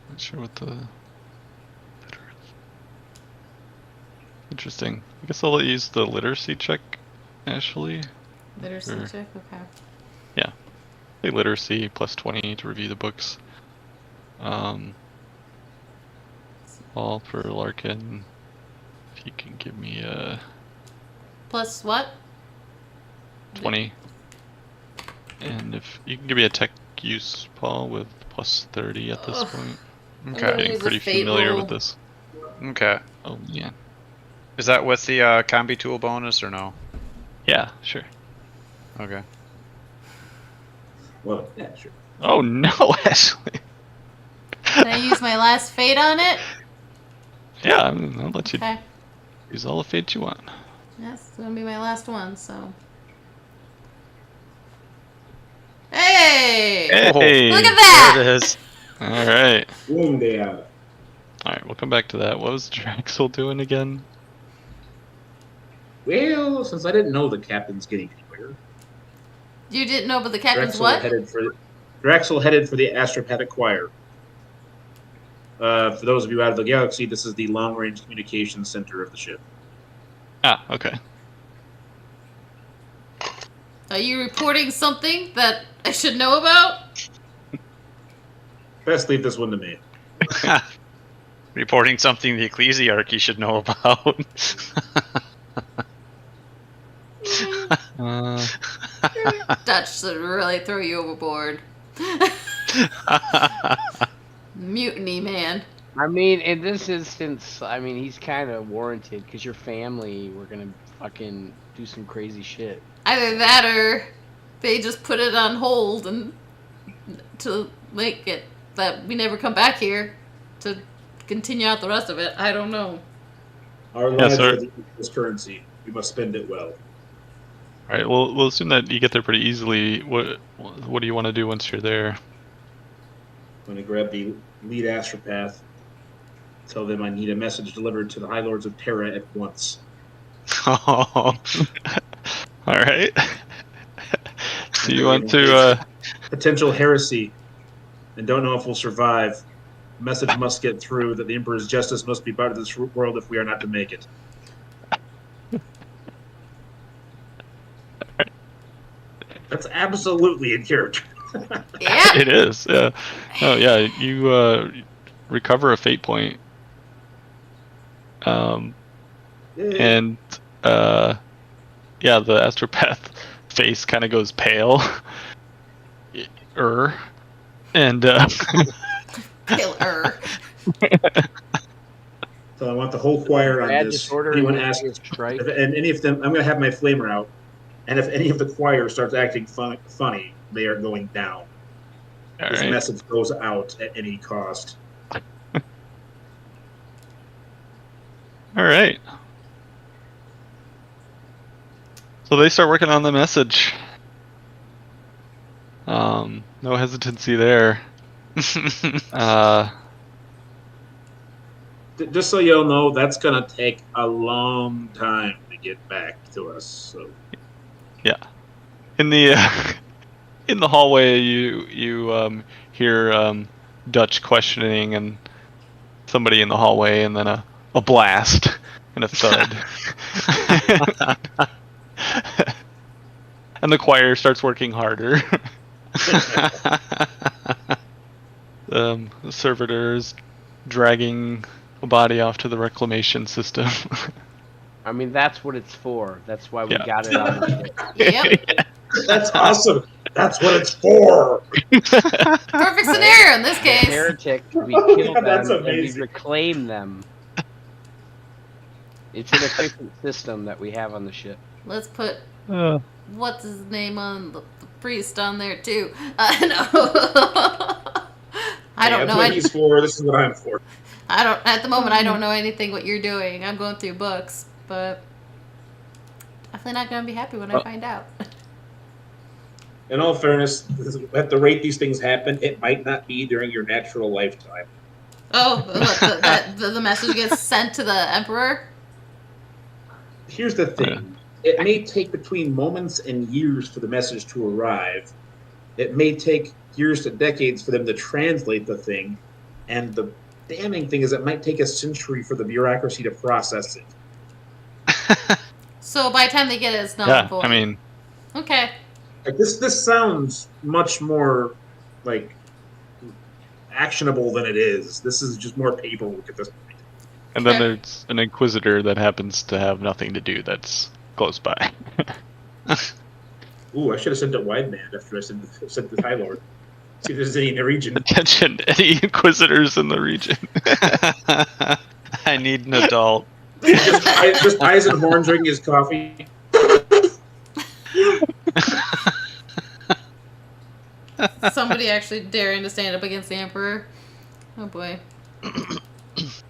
Not sure what the... Interesting. I guess I'll use the literacy check, Ashley. Literacy Sure. check, okay. Say literacy plus 20 to review the books. All for Larkin. If you can give me a Plus what? 20. And if you can give me a tech use, Paul, with plus 30 at this Ugh. point. I'm Okay. gonna Getting use a pretty fate familiar roll. with this. Okay. Oh, yeah. Is that with the combi tool bonus or no? Yeah, sure. Okay. Well, yeah, sure. Oh, no, Ashley. Can I use my last fate on it? Yeah, I'll let you Okay. use all the fate you want. Yes, it's gonna be my last one, so. Hey! Hey! Look at that! There it is. Alright. Boom, they are. Alright, we'll come back to that. What was Draxel doing again? Well, since I didn't know the captain's getting anywhere, You didn't know, but the captain's Drexel what? headed for the Astropathic Choir. For those of you out of the galaxy, this is the long-range communications center of the ship. Ah, okay. Are you reporting something that I should know about? Best leave this one to me. Reporting something the Ecclesiarchy should know about. Dutch should really throw you overboard. Mutiny, man. I mean, in this instance, I mean, he's kind of warranted because your family were gonna fucking do some crazy shit. Either that or they just put it on hold and to make it that we never come back here to continue out the rest of it. I don't know. Our Yeah, lives sir. are the equal's currency. We must spend it well. Alright, we'll assume that you get there pretty easily. What do you want to do once you're there? I'm going to grab the lead astropath. Tell them I need a message delivered to the High Lords of Terra at once. Oh. Alright. So you want to, Potential heresy, and don't know if we'll survive. Message must get through that the Emperor's justice must be brought to this world if we are not to make it. That's absolutely in character. Yeah. It is. Yeah. Oh yeah. You recover a fate point. Yay. And yeah, the astropath face kind of goes pale. And Killer. So I want the whole choir on Bad this. disorder. Anyone and asks, strike. and any of them, I'm going to have my flamer out. And if any of the choir starts acting funny, they are going down. all This right. message goes out at any cost. All right. So they start working on the message. No hesitancy there. Just so you'll know, that's going to take a long time to get back to us. So In the in the hallway, you hear Dutch questioning and somebody in the hallway, and then a blast and a thud. And the choir starts working harder. The servitor is dragging a body off to the reclamation system. I mean, that's what it's for. That's why we Yeah. got it on the ship. Yep. that's awesome. That's what it's for. Perfect scenario in this The case. heretic, we kill them That's and we amazing. reclaim them. It's an efficient system that we have on the ship. Let's put Uh, what's his name on the priest on there too. No. I don't That's know. what he's for. This is what I'm for. I don't. At the moment, I don't know anything what you're doing. I'm going through books, but definitely not going to be happy when I find out. In all fairness, at the rate these things happen, it might not be during your natural lifetime. Oh, what, the message gets sent to the emperor. Here's the thing. It may take between moments and years for the message to arrive. It may take years to decades for them to translate the thing. And the damning thing is it might take a century for the bureaucracy to process it. So by the time they get it, it's null yeah, and void. I mean, Okay. Like this sounds much more like actionable than it is. This is just more paperwork at this point. and then Okay. there's an inquisitor that happens to have nothing to do that's close by. Ooh, I should have sent a wide band after I sent the High Lord. See if there's any in the region. Attention, any inquisitors in the region. I need an adult. Just Eisenhorn drinking his coffee. Somebody actually daring to stand up against the emperor. Oh boy. All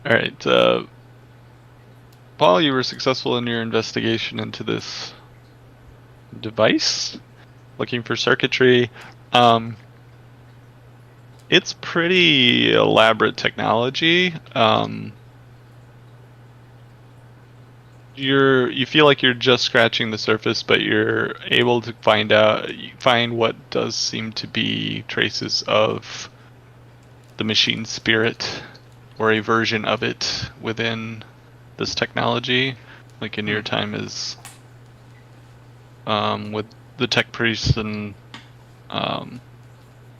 right, Paul, you were successful in your investigation into this device, looking for circuitry. It's pretty elaborate technology. You feel like you're just scratching the surface, but you're able to find what does seem to be traces of the machine spirit, or a version of it within this technology, like in your time as with the tech priests, and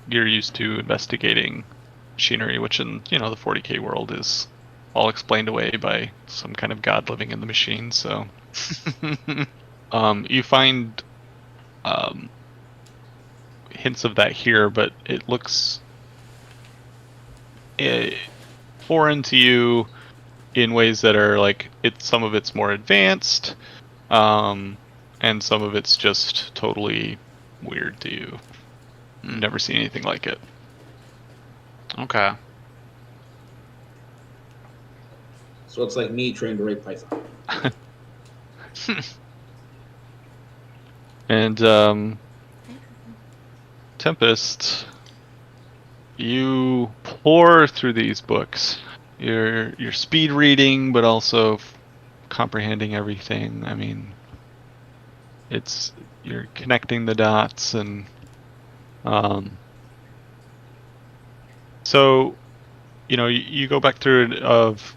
you're used to investigating machinery, which in the 40K world is all explained away by some kind of god living in the machine. So you find hints of that here, but it looks foreign to you in ways that are like some of it's more advanced, and some of it's just totally weird to you. You've never seen anything like it. Okay. So it's like me trying to write Python. And Tempest, you pour through these books. You're speed reading, but also comprehending everything. I mean, you're connecting the dots, and so you go back through it of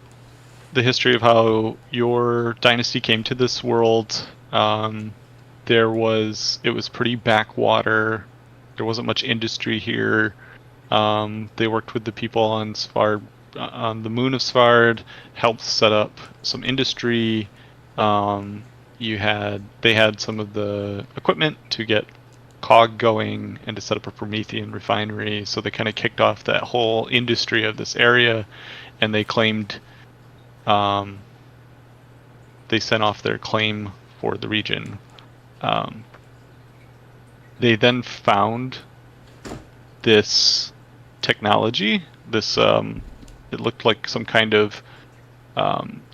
the history of how your dynasty came to this world. It was pretty backwater, There wasn't much industry here. They worked with the people on Svard, on the moon of Svard, helped set up some industry. They had some of the equipment to get Cog going and to set up a Promethean refinery. So they kind of kicked off that whole industry of this area, and they claimed, they sent off their claim for the region. They then found this technology. This it looked like some kind of,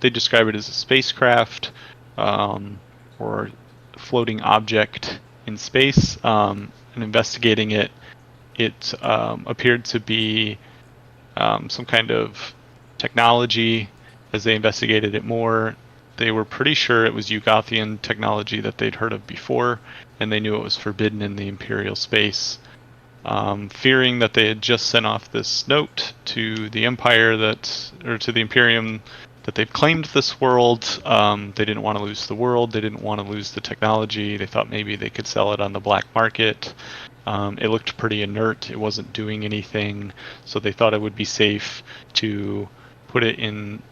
they describe it as a spacecraft or floating object in space. And investigating it, it appeared to be some kind of technology. As they investigated it more, they were pretty sure it was Yugothian technology that they'd heard of before, and they knew it was forbidden in the Imperial space. Fearing that they had just sent off this note to the Empire to the Imperium that they've claimed this world, they didn't want to lose the world, they didn't want to lose the technology, they thought maybe they could sell it on the black market. It looked pretty inert, it wasn't doing anything, so they thought it would be safe to put it in,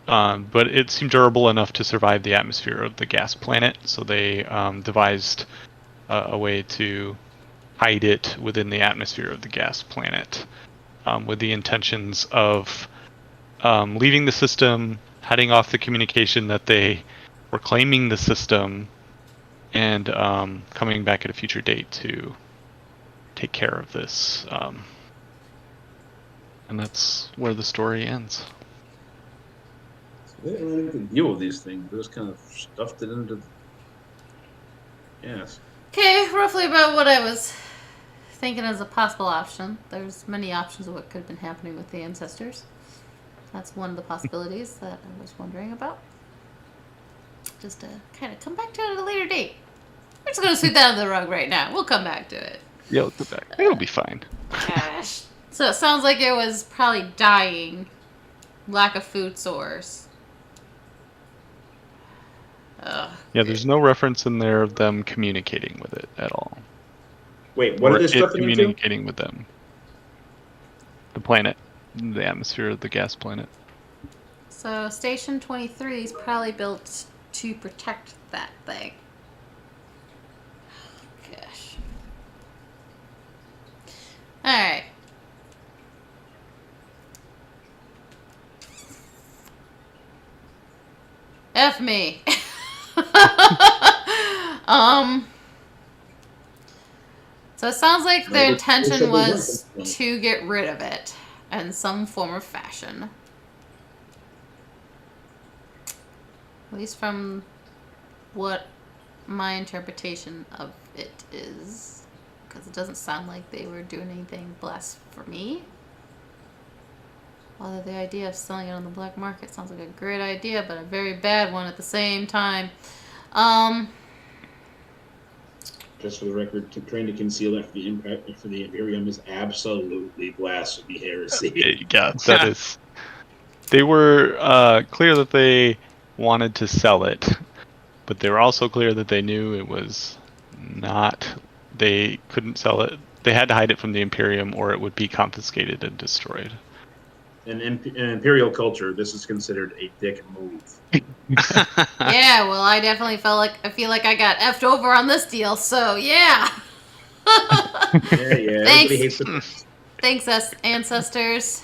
but it seemed durable enough to survive the atmosphere of the gas planet, so they devised a way to hide it within the atmosphere of the gas planet, with the intentions of leaving the system, heading off the communication that they were claiming the system, and coming back at a future date to take care of this. And that's where the story ends. They didn't really deal with these things. They just kind of stuffed it into. Yes. Okay, roughly about what I was thinking as a possible option. There's many options of what could have been happening with the ancestors. That's one of the possibilities that I was wondering about. Just to kind of come back to it at a later date. We're just going to sweep that under the rug right now. We'll come back to it. Yeah, let's go back. It'll be fine. Gosh. So it sounds like it was probably dying. Lack of food source. Ugh. Yeah, there's no reference in there of them communicating with it at all. Wait, what Or are they it stuffing into? communicating with them. The planet. The atmosphere of the gas planet. So Station 23 is probably built to protect that thing. Gosh. Alright. F me. So it sounds like their intention was to get rid of it in some form or fashion. At least from what my interpretation of it is. Because it doesn't sound like they were doing anything blasphemy. Although the idea of selling it on the black market sounds like a great idea, but a very bad one at the same time. Just for the record, trying to conceal that for the Imperium is absolutely blasphemy heresy. Yeah, that is. They were clear that they wanted to sell it, but they were also clear that they knew it was not. They couldn't sell it. They had to hide it from the Imperium, or it would be confiscated and destroyed. In Imperial culture, this is considered a dick move. Yeah, well, I definitely I feel like I got effed over on this deal, so yeah. Yeah, everybody hates the Thanks, ancestors.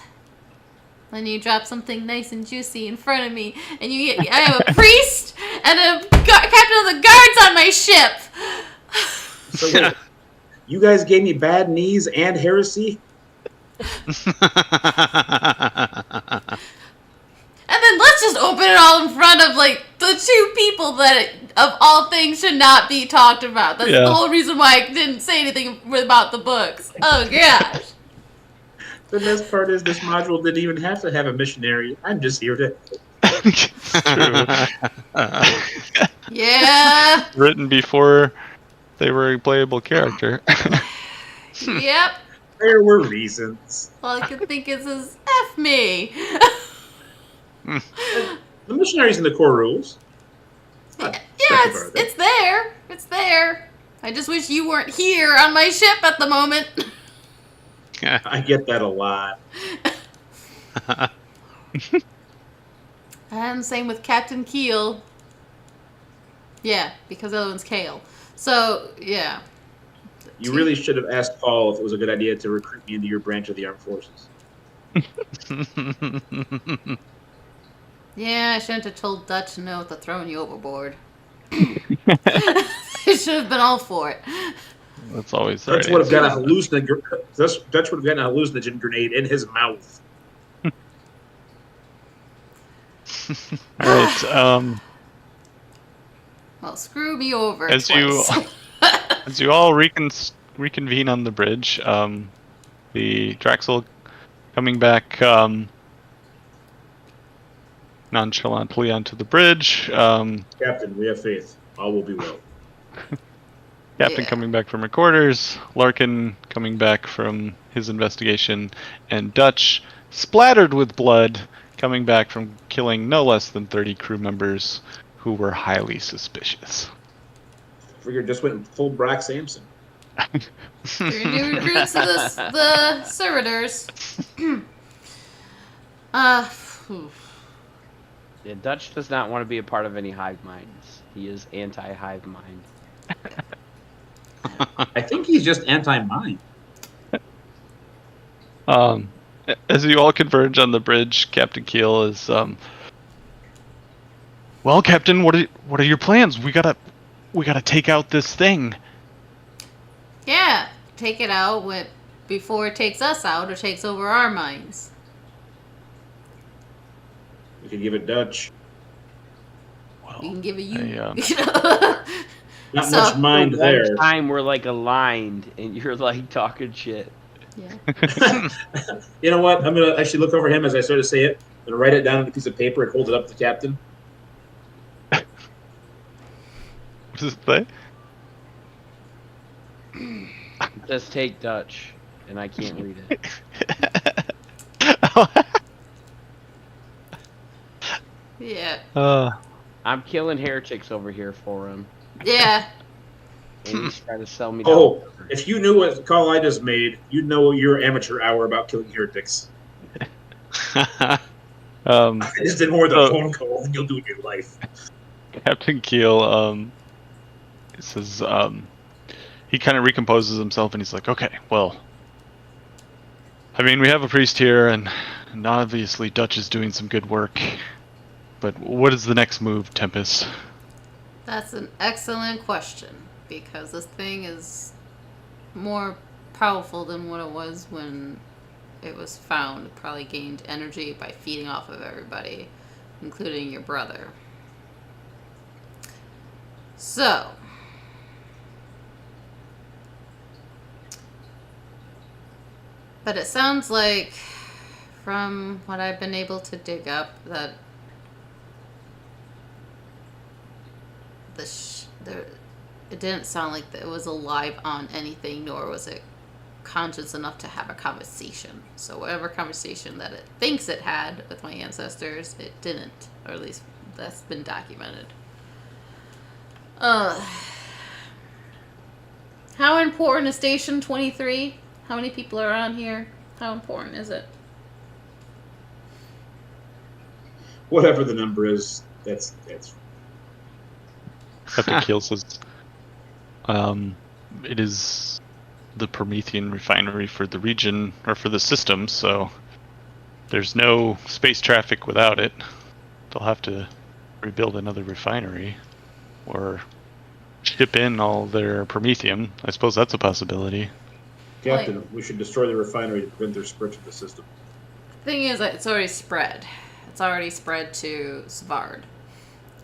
Then you drop something nice and juicy in front of me, and I have a priest and a captain of the guards on my ship. So wait, you guys gave me bad knees and heresy? And then let's just open it all in front of, like, the two people that, of all things, should not be talked about. That's the whole reason why I didn't say anything about the books. Oh, gosh. The best part is this module didn't even have to have a missionary. I'm just here to... Yeah. Written before they were a playable character. Yep. There were reasons. All I could think is F me. The missionary's in the core rules. Yeah, it's there. It's there. I just wish you weren't here on my ship at the moment. I get that a lot. And same with Captain Keel. Yeah, because the other one's Kale. So, yeah. You really should have asked Paul if it was a good idea to recruit me into your branch of the armed forces. Yeah, I shouldn't have told Dutch no to throwing you overboard. They should have been all for it. That's always the Dutch right would have answer. got a Dutch would have gotten a hallucinogen grenade in his mouth. All right. Well, screw me over As twice. As you all reconvene on the bridge, the Draxel coming back nonchalantly onto the bridge. Captain, we have faith. All will be well. Captain Yeah. coming back from recorders, Larkin coming back from his investigation, and Dutch, splattered with blood, coming back from killing no less than 30 crew members who were highly suspicious. Figured just went full Brock Sampson. Your new recruits to the servitors. Phew. Yeah, Dutch does not want to be a part of any hive minds. He is anti-hive mind. I think he's just anti-mine. As you all converge on the bridge, Captain Keel is, well, Captain, what are your plans? We gotta take out this thing. Yeah, take it out before it takes us out or takes over our minds. We could give it Dutch. Well, We can give it you. I, Not So- much mind For there. one time we're like aligned, and you're like talking shit. Yeah. You know what? I'm gonna actually look over him as I start to say it and write it down on a piece of paper and hold it up to the captain. what does it say? Just take Dutch, and I can't read it. Yeah. I'm killing heretics over here for him, Yeah. and he's trying to sell me. Oh, down. if you knew what call I just made, you'd know your amateur hour about killing heretics. I just did more than a Oh. phone call than you'll do in your life. Captain Keel says he kind of recomposes himself and he's like, okay, well, I mean, we have a priest here and obviously Dutch is doing some good work, but what is the next move, Tempest? That's an excellent question because this thing is more powerful than what it was when it was found. It probably gained energy by feeding off of everybody, including your brother. So, but it sounds like, from what I've been able to dig up, that it didn't sound like that it was alive on anything, nor was it conscious enough to have a conversation. So whatever conversation that it thinks it had with my ancestors, it didn't, or at least that's been documented. How important is Station 23? How many people are on here? How important is it? Whatever the number is, that's Captain Keel says, it is the Promethean refinery for the region, or for the system, so there's no space traffic without it. They'll have to rebuild another refinery, or ship in all their Promethium. I suppose that's a possibility. Captain. We should destroy the refinery to prevent their spread to the system. Thing is, it's already spread. It's already spread to Svard.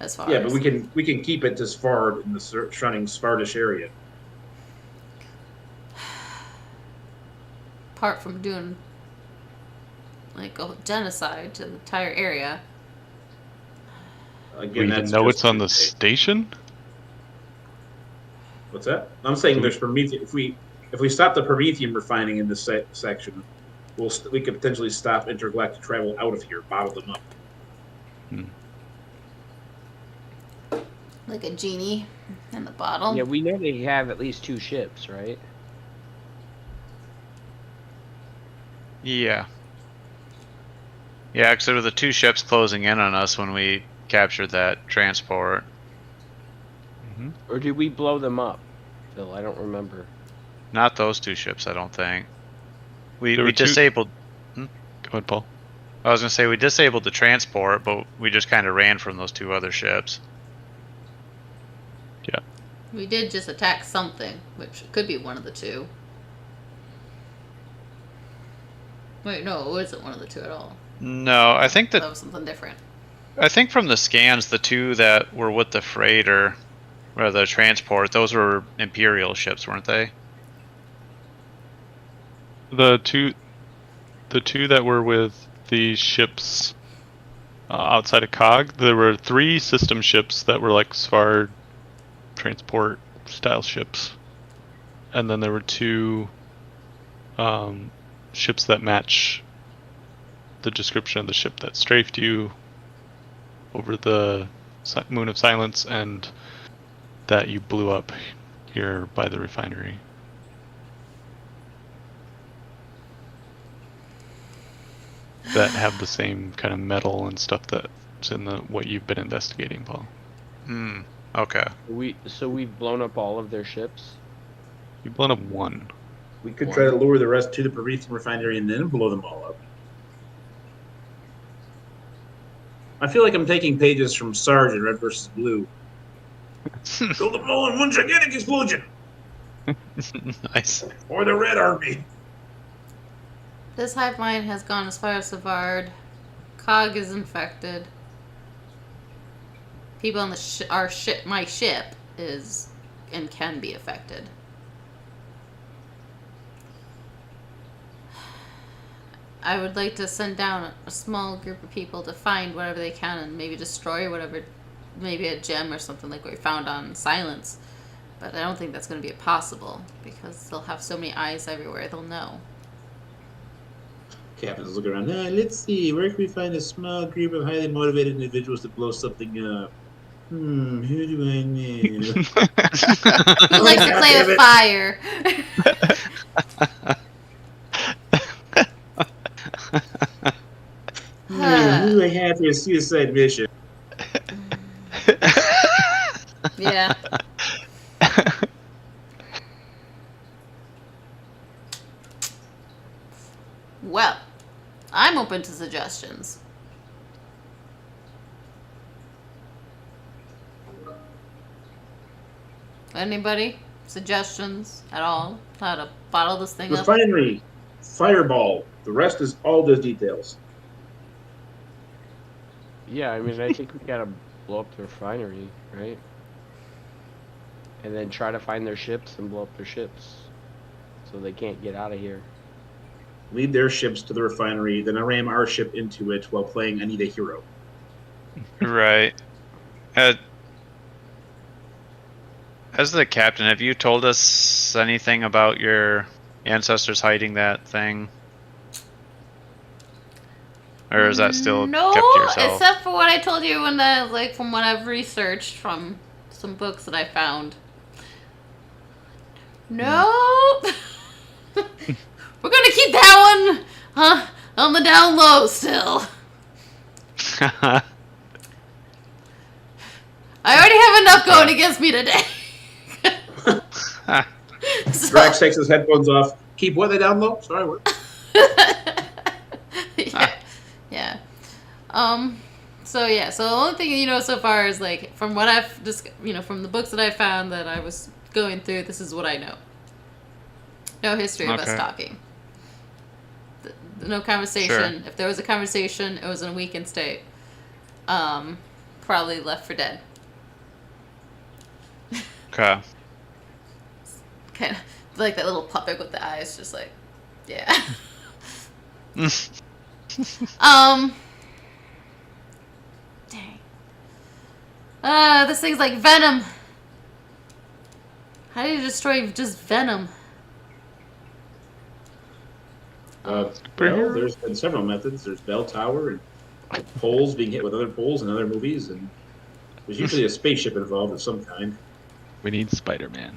As far Yeah, as but we can keep it to Svard in the surrounding Svardish area. apart from doing like a genocide to the entire area. Again, We even that's know just it's on the Tuesday. station? What's that? I'm saying there's Prometheum. If we stop the Prometheum refining in this section, we could potentially stop intergalactic travel out of here, bottle them up. Like a genie in the bottle. Yeah, we know they have at least 2 ships, right? Yeah. Yeah, because there were the 2 ships closing in on us when we captured that transport. Hmm. Or did we blow them up? Phil, I don't remember. Not those 2 ships, I don't think. There We were 2 disabled. Go ahead, Paul. I was gonna say we disabled the transport, but we just kind of ran from those 2 other ships. We did just attack something, which could be one of the 2. Wait, no, it wasn't one of the 2 at all. No, I think That that was something different. I think from the scans, the 2 that were with the freighter or the transport, those were Imperial ships, weren't they? The two that were with the ships outside of Cog, there were 3 system ships that were like Svar transport style ships, and then there were 2 ships that match the description of the ship that strafed you over the Moon of Silence and that you blew up here by the refinery. That have the same kind of metal and stuff that's in the what you've been investigating, Paul. Hmm. Okay. So we've blown up all of their ships? You've blown up 1. We could try to lure the rest to the Promethean refinery and then blow them all up. I feel like I'm taking pages from Sarge in Red vs. Blue. Build them all in one gigantic explosion! Nice. Or the Red Army! This hive mind has gone as far as Savard. Cog is infected. People on the my ship is and can be affected. I would like to send down a small group of people to find whatever they can and maybe destroy whatever, maybe a gem or something like what we found on Silence. But I don't think that's going to be possible because they'll have so many eyes everywhere. They'll know. Captain's looking around. Let's see. Where can we find a small group of highly motivated individuals to blow something up? Who do I know? Who likes to play with fire? Who do I have for a suicide mission? Yeah. Well, I'm open to suggestions. Anybody? Suggestions at all? How to bottle this thing up? Refinery. Fireball. The rest is all those details. Yeah, I mean, I think we gotta blow up the refinery, right? And then try to find their ships and blow up their ships. So they can't get out of here. Lead their ships to the refinery, then I ram our ship into it while playing I Need a Hero. Right. As the captain, have you told us anything about your ancestors hiding that thing? Or is that still no, kept to yourself? except for what I told you when from what I've researched from some books that I found. No. We're gonna keep that one on the down low still. I already have enough going against me today. So- Drax takes his headphones off. Keep what they down low? Sorry, what? yeah. So yeah. So the only thing so far is like from what I've just from the books that I found that I was going through. This is what I know. No history of us Okay. talking. No conversation. Sure. If there was a conversation, it was in a weakened state. Probably left for dead. Okay. Kind of like that little puppet with the eyes, just like, yeah. Dang. This thing's like venom. How do you destroy just venom? Well, there's been several methods. There's bell tower and poles being hit with other poles in other movies, and There's usually a spaceship involved of some kind. We need Spider-Man.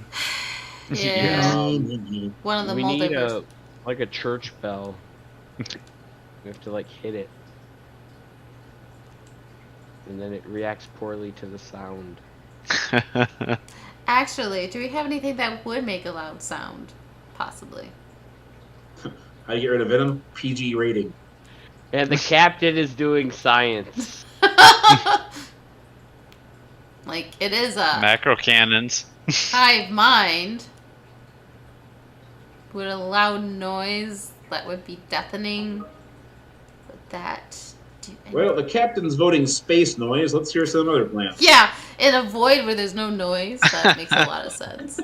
Yeah. Um, One of the We need multiverse. a church bell. We have to like hit it, and then it reacts poorly to the sound. Actually, do we have anything that would make a loud sound? Possibly. How do you get rid of Venom? PG rating. And the captain is doing science. Like, it is a Macro cannons. hive mind. Would a loud noise that would be deafening? Would that do any- Well, the captain's voting space noise. Let's hear some other plans. Yeah, in a void where there's no noise, that makes a lot of sense.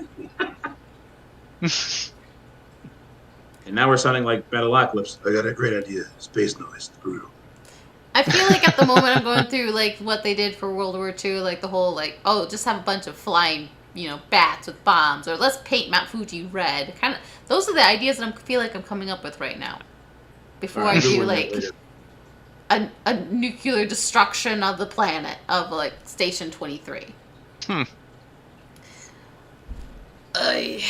And now we're sounding like Metalocalypse. I got a great idea. Space noise. Brutal. I feel like at the moment I'm going through like what they did for World War II, like the whole like, oh, just have a bunch of flying, bats with bombs, or let's paint Mount Fuji red. Kind of, those are the ideas that I feel like I'm coming up with right now. Before I do like a nuclear destruction of the planet of like Station 23. Hmm. Ay.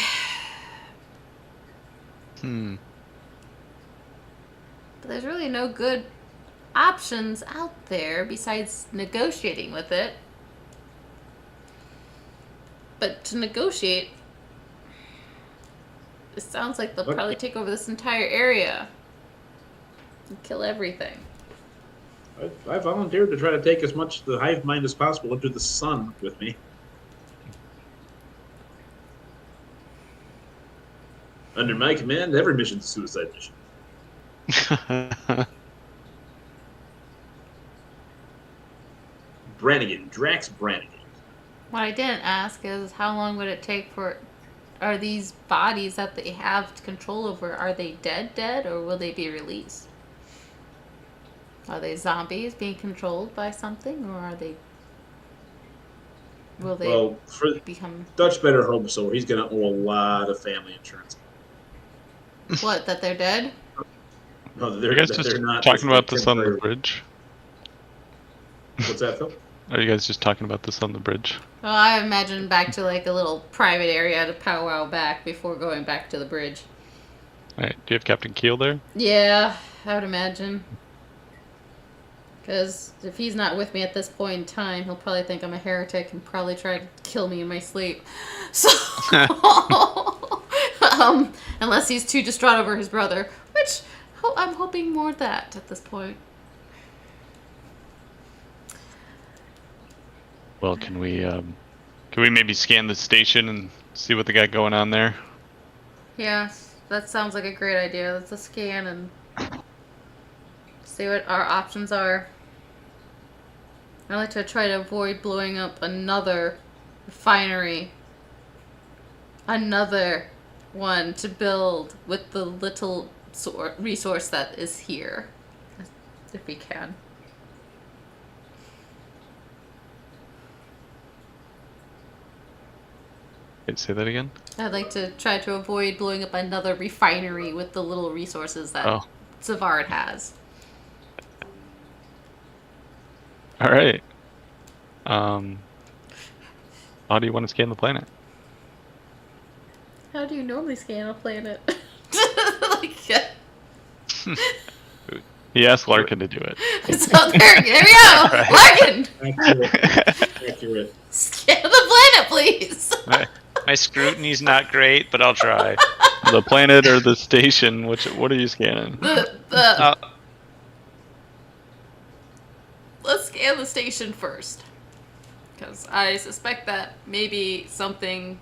But there's really no good options out there besides negotiating with it. But to negotiate, it sounds like they'll What? probably take over this entire area and kill everything. I volunteered to try to take as much of the hive mind as possible into the sun with me. Under my command, every mission's a suicide mission. Brannigan, Drax Brannigan. What I didn't ask is how long would it take for... Are these bodies that they have control over, are they dead, or will they be released? Are they zombies being controlled by something, or are they... Will they Well, for become... Dutch better hope so. He's going to owe a lot of family insurance. What, that they're dead? No, Are they're, you guys that just they're not. talking about this on the temporary. bridge? What's that, Phil? Are you guys just talking about this on the bridge? Well, I imagine back to like a little private area to powwow back before going back to the bridge. Alright, do you have Captain Keel there? Yeah, I would imagine. Because if he's not with me at this point in time, he'll probably think I'm a heretic and probably try to kill me in my sleep. So, unless he's too distraught over his brother, which I'm hoping more of that at this point. Well, can we maybe scan the station and see what they got going on there? Yeah, that sounds like a great idea. Let's just scan and see what our options are. I like to try to avoid blowing up another refinery. Another one to build with the little resource that is here. If we can. Wait, say that again? I'd like to try to avoid blowing up another refinery with the little resources that Oh. Savard has. Alright. How do you want to scan the planet? How do you normally scan a planet? He asked Larkin to do it. So there we go! Larkin! Accurate. Scan the planet, please! My scrutiny's not great, but I'll try. The planet or the station? What are you scanning? Let's scan the station first. Because I suspect that maybe something,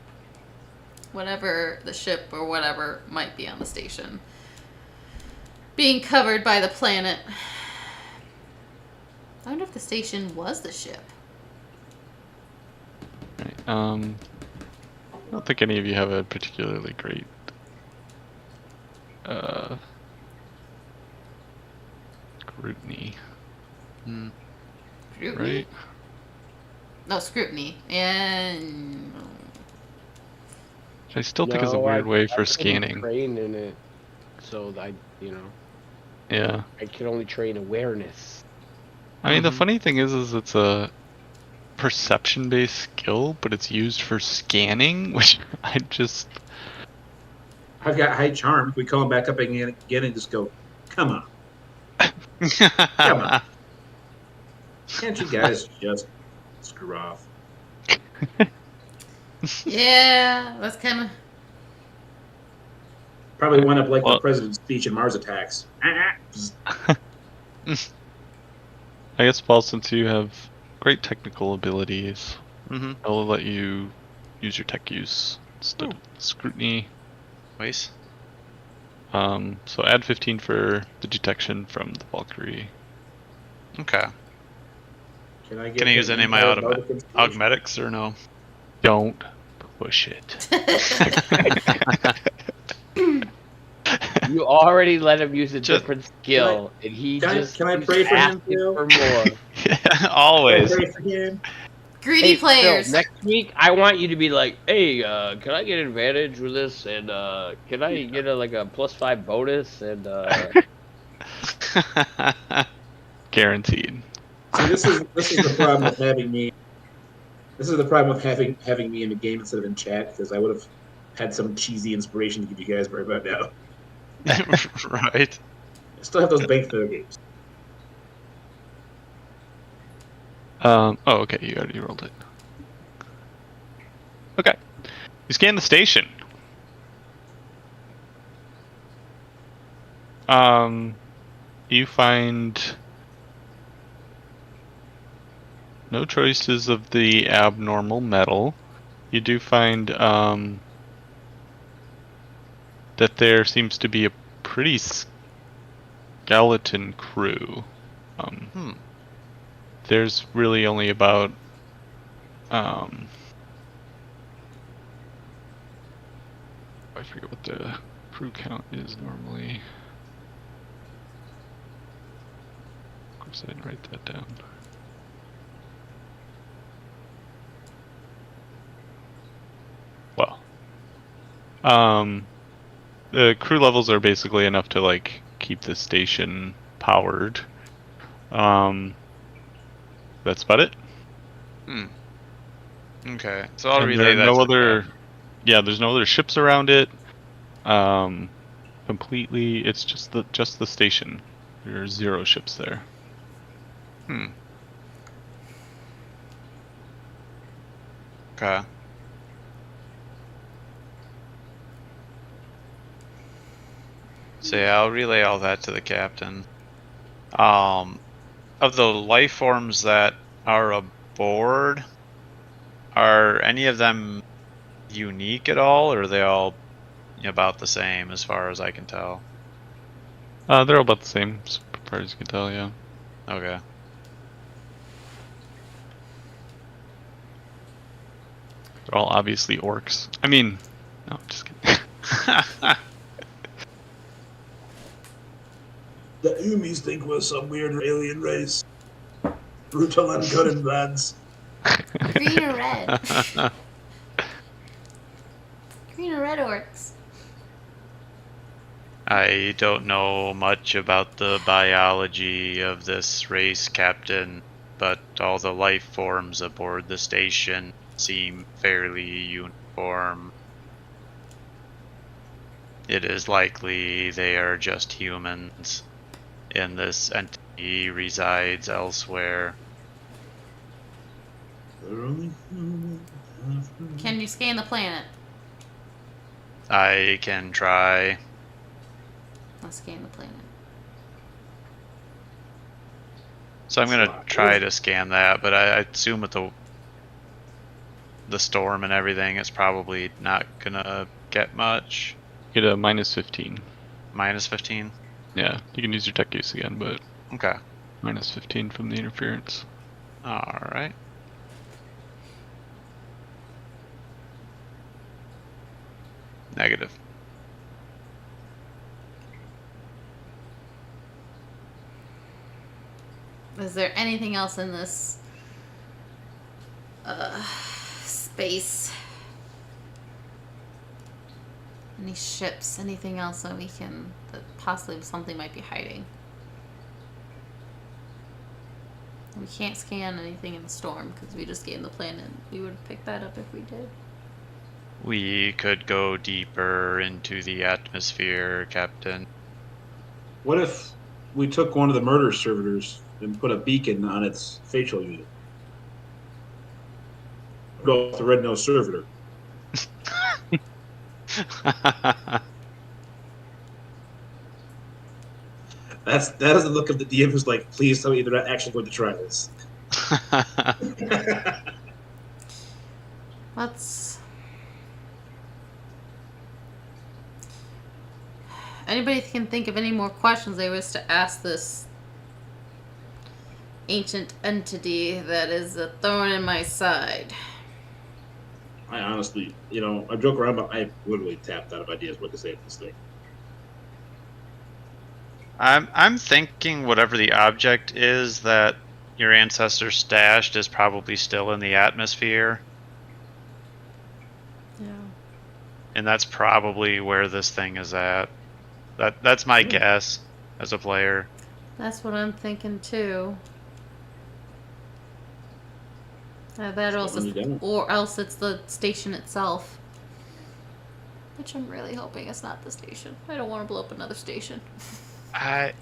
whatever the ship or whatever, might be on the station. Being covered by the planet. I wonder if the station was the ship. Right, I don't think any of you have a particularly great scrutiny, Scrutiny? right? No, scrutiny. And... Which I still think is a weird way for scanning. Train in it, so Yeah. I can only train awareness. I mean, the funny thing is it's a perception-based skill, but it's used for scanning, which I just... I've got high charm. We call him back up again and just go, come on. Come on. Can't you guys just screw off? Yeah, that's kind of. Probably wind up like Well- the president's speech in Mars Attacks. I guess, Paul, since you have great technical abilities, Mm-hmm. I'll let you use your tech use instead of scrutiny. Waste. So add 15 for the detection from the Valkyrie. Okay. Can I, Can I use any of my augmetics or no? Don't push it. You already let him use a Just- different skill, and he can I- just can I keeps pray for him, asking Phil? for more. Always. Pray for him. Greedy Hey, Phil, players. next week I want you to be like, hey, can I get advantage with this? And can I get a +5 bonus? And Guaranteed. See, this is the problem with having me. This is the problem with having me in the game instead of in chat, because I would have had some cheesy inspiration to give you guys right about now. Right. I still have those banked fair games. Oh, okay, you already rolled it. Okay. You scan the station. You find no traces of the abnormal metal. You do find, that there seems to be a pretty skeleton crew. There's really only about I forget what the crew count is normally. Of course, I didn't write that down. Well, the crew levels are basically enough to like keep the station powered. That's about it. Okay. So I'll And relay there are that. no to the other. captain. Yeah, there's no other ships around it. Completely, it's just the station. There are 0 ships there. Okay. So yeah, I'll relay all that to the captain. Of the life forms that are aboard, are any of them unique at all, or are they all about the same as far as I can tell? They're all about the same, as far as you can tell. Yeah. Okay. They're all obviously orcs. I mean, no, I'm just kidding. The Umis think we're some weird alien race. Brutal and good and bads. Green or red? Green or red orcs? I don't know much about the biology of this race, Captain, but all the life forms aboard the station seem fairly uniform. It is likely they are just humans, and this entity resides elsewhere. Can you scan the planet? I can try. Let's scan the planet. So I'm gonna try to scan that, but I assume with the storm and everything, it's probably not gonna get much. Get a -15. Minus 15. Yeah, you can use your tech use again, but Okay. -15 from the interference. All right. Negative. Is there anything else in this space? Any ships? Anything else that we can, that possibly something might be hiding? We can't scan anything in the storm because we just gave the plan and we would have picked that up if we did. We could go deeper into the atmosphere, Captain. What if we took one of the murder servitors and put a beacon on its facial unit? Go with the red-nosed servitor. That is the look of the DM who's like, please tell me they're not actually going to try this. Let's. Anybody can think of any more questions they wish to ask this ancient entity that is a thorn in my side? I honestly, I joke around, but I literally tapped out of ideas what to say to this thing. I'm thinking whatever the object is that your ancestors stashed is probably still in the atmosphere, Yeah. and that's probably where this thing is at. That's my guess as a player. That's what I'm thinking too. That else Slowing you is, down. or else it's the station itself. Which I'm really hoping it's not the station. I don't want to blow up another station. I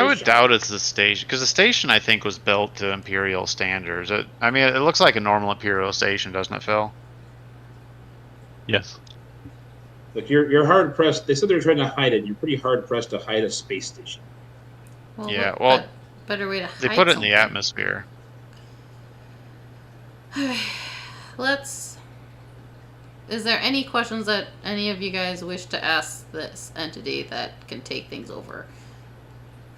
would doubt it's the station, because the station I think was built to Imperial standards. It looks like a normal Imperial station, doesn't it, Phil? Yes. Like you're hard pressed. They said they were trying to hide it. You're pretty hard pressed to hide a space station. Well, Yeah, what well, better way to They hide put it in the something? atmosphere. Let's. Is there any questions that any of you guys wish to ask this entity that can take things over?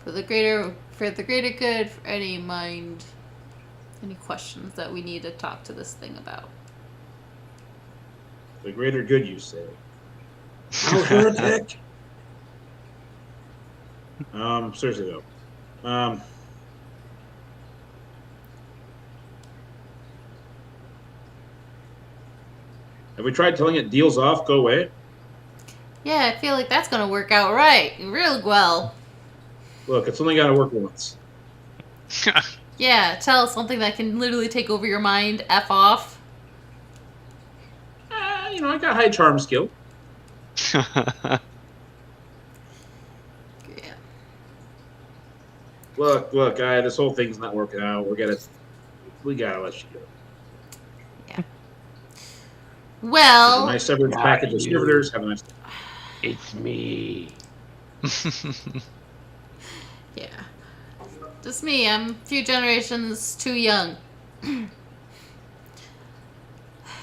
For the greater good, for any questions that we need to talk to this thing about? The greater good, you say. Oh, heretic! Seriously though. Have we tried telling it deals off, go away? Yeah, I feel like that's gonna work out right, real well. Look, it's only got to work once. Yeah, tell us something that can literally take over your mind. F off. I got high charm skill. Yeah. Look, guy, this whole thing's not working out. We gotta let you go. Well. Nice severance Not package of you. servitors. Have a nice day. It's me. Yeah. Just me. I'm a few generations too young.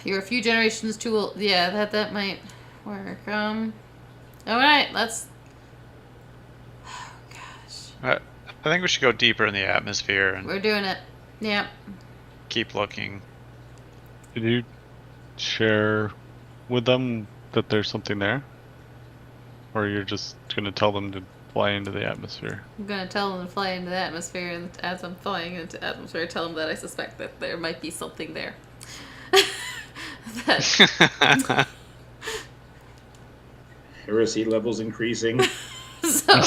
You're a few generations too old. Yeah, that might work. Alright, let's. Oh, gosh. I think we should go deeper in the atmosphere and We're doing it. Yep. keep looking. Did you share with them that there's something there? Or you're just going to tell them to fly into the atmosphere? I'm gonna tell them to fly into the atmosphere, and as I'm flying into the atmosphere, tell them that I suspect that there might be something there. That, Heresy levels increasing. so,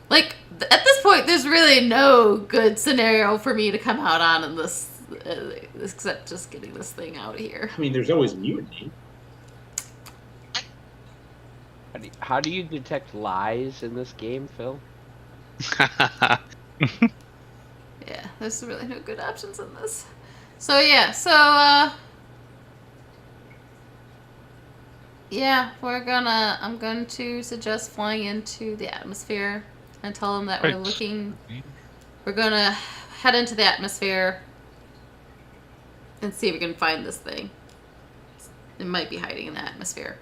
like, at this point, there's really no good scenario for me to come out on in this, except just getting this thing out of here. I mean, there's always mutiny. How do you detect lies in this game, Phil? Yeah, there's really no good options in this. So yeah, yeah, I'm going to suggest flying into the atmosphere and tell them that Right. we're gonna head into the atmosphere and see if we can find this thing. It might be hiding in the atmosphere.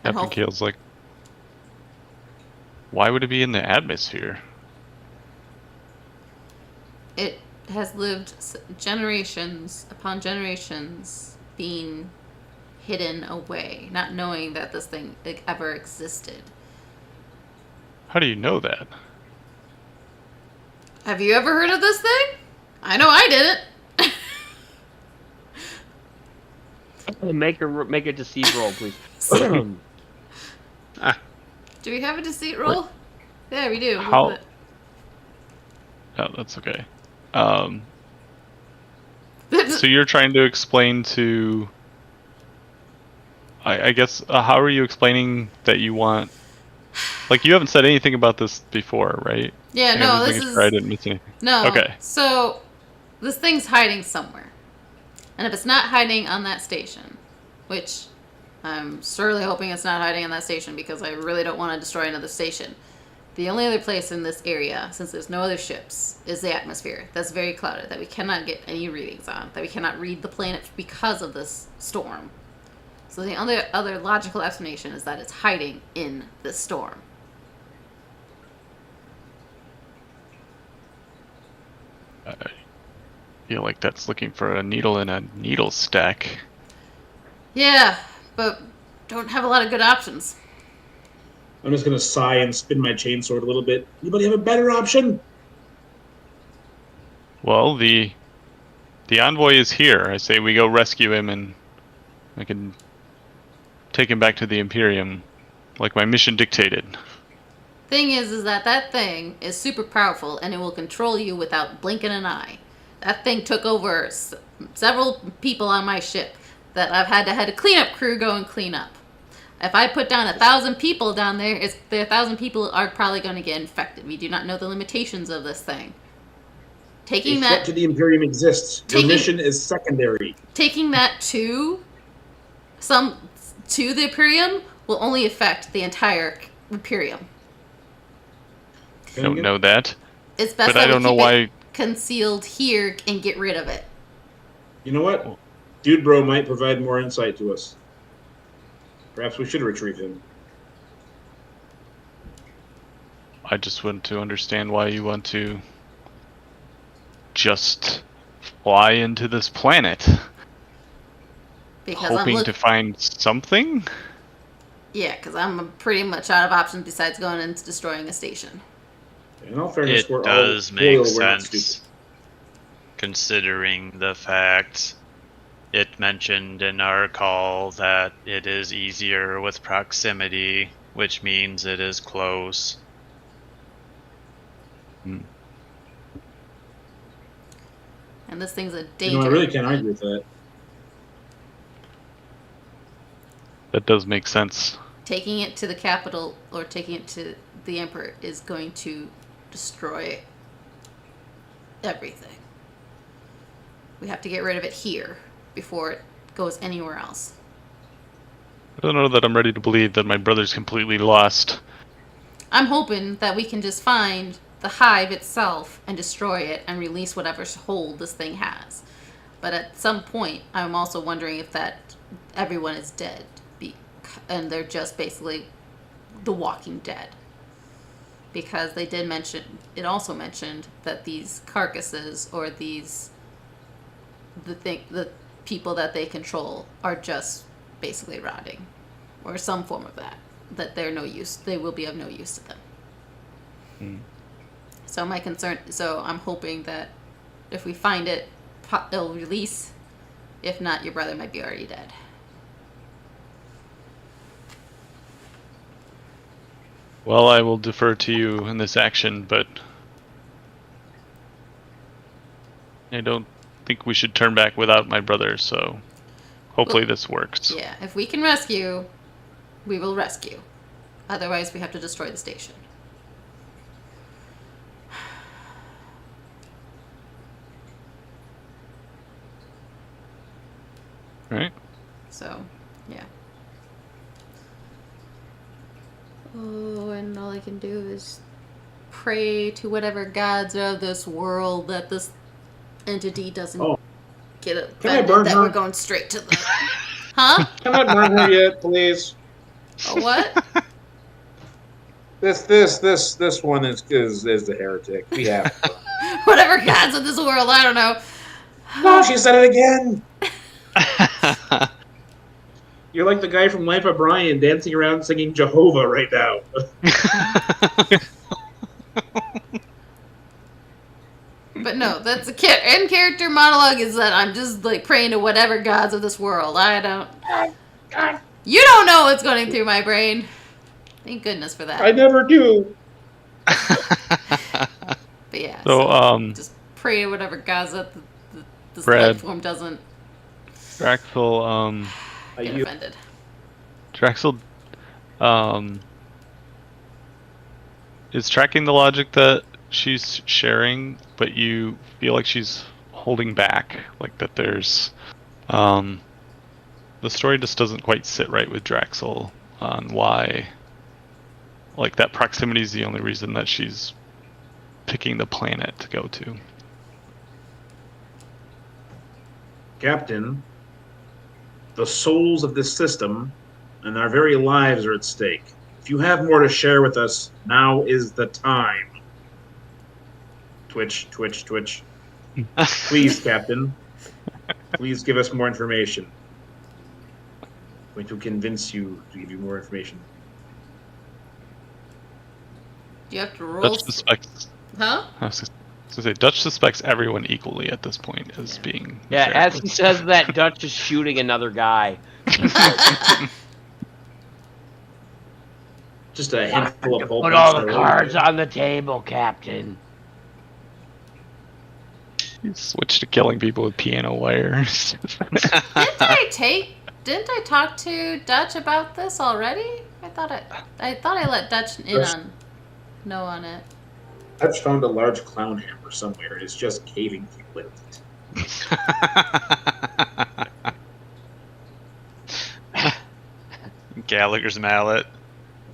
And Captain Keel's like, why would it be in the atmosphere? It has lived generations upon generations being hidden away, not knowing that this thing ever existed. How do you know that? Have you ever heard of this thing? I know I didn't. Make a deceive roll, please. Do we have a deceit roll? Yeah, we do. How Oh, that's okay. So you're trying to explain to... I guess, how are you explaining that you want... Like, you haven't said anything about this before, right? Yeah, Like, no, I'm just this making is... sure I didn't miss anything. No. Okay. So, this thing's hiding somewhere. And if it's not hiding on that station, which I'm surely hoping it's not hiding on that station because I really don't want to destroy another station. The only other place in this area, since there's no other ships, is the atmosphere. That's very clouded, that we cannot get any readings on, that we cannot read the planet because of this storm. So the other logical explanation is that it's hiding in this storm. I feel like that's looking for a needle in a needle stack. Yeah, but don't have a lot of good options. I'm just gonna sigh and spin my chainsword a little bit. Anybody have a better option? Well, the envoy is here. I say we go rescue him and I can take him back to the Imperium like my mission dictated. Thing is that thing is super powerful and it will control you without blinking an eye. That thing took over several people on my ship that I've had a cleanup crew go and clean up. If I put down 1,000 people down there, the 1,000 people are probably going to get infected. We do not know the limitations of this thing. Taking A that threat to the Imperium exists. Your Taking- mission is secondary. taking that to the Imperium will only affect the entire Imperium. I don't know that. It's best But that I we don't know keep why... it concealed here and get rid of it. You know what? Dude Bro might provide more insight to us. Perhaps we should retrieve him. I just want to understand why you want to just fly into this planet, Because hoping to find something? Yeah, because I'm pretty much out of options besides going and destroying a station. In all fairness, It we're does all make loyal, we're not sense, stupid. considering the fact it mentioned in our call that it is easier with proximity, which means it is close. And this thing's a You danger. know, I really can't argue with that. That does make sense. Taking it to the capital or taking it to the Emperor is going to destroy everything. We have to get rid of it here before it goes anywhere else. I don't know that I'm ready to believe that my brother's completely lost. I'm hoping that we can just find the hive itself and destroy it and release whatever hold this thing has. But at some point, I'm also wondering if that everyone is dead, and they're just basically the Walking Dead. Because they did mention, it also mentioned that these carcasses or the people that they control are just basically rotting, or some form of that. That they're no use. They will be of no use to them. So my concern. So I'm hoping that if we find it, it'll release. If not, your brother might be already dead. Well, I will defer to you in this action, but I don't think we should turn back without my brother, so hopefully this works. Yeah, if we can rescue, we will rescue. Otherwise, we have to destroy the station. Right? So, yeah. Oh, and all I can do is pray to whatever gods of this world that this entity doesn't get Can I burn that her? we're going straight to the... Huh? Can I burn her yet, please? A what? This one is the heretic. We have to. Whatever gods of this world, I don't know. No, she said it again. You're like the guy from Life of Brian dancing around singing Jehovah right now. But no, that's a in character monologue is that I'm just like praying to whatever gods of this world. I don't. You don't know what's going through my brain. Thank goodness for that. I never do. But yeah. So, just pray to whatever gods that this Brad. life form doesn't Draxel, get You, offended. Draxel, is tracking the logic that she's sharing, but you feel like she's holding back, like that there's, the story just doesn't quite sit right with Draxel on why, like that proximity is the only reason that she's picking the planet to go to. Captain, the souls of this system and our very lives are at stake. If you have more to share with us, now is the time. Twitch, twitch, twitch. Please, Captain. Please give us more information. I'm going to convince you to give you more information. Do you have to roll? Dutch suspects. Huh? I was gonna say Dutch suspects everyone equally at this point as being. Yeah, as he nefarious. says that, Dutch is shooting another guy. Just a handful of pulp. Put all the cards on the table, Captain. You switch to killing people with piano wires. Didn't I talk to Dutch about this already? I thought I let Dutch know on it. Dutch found a large clown hammer somewhere and is just caving with it. Gallagher's mallet.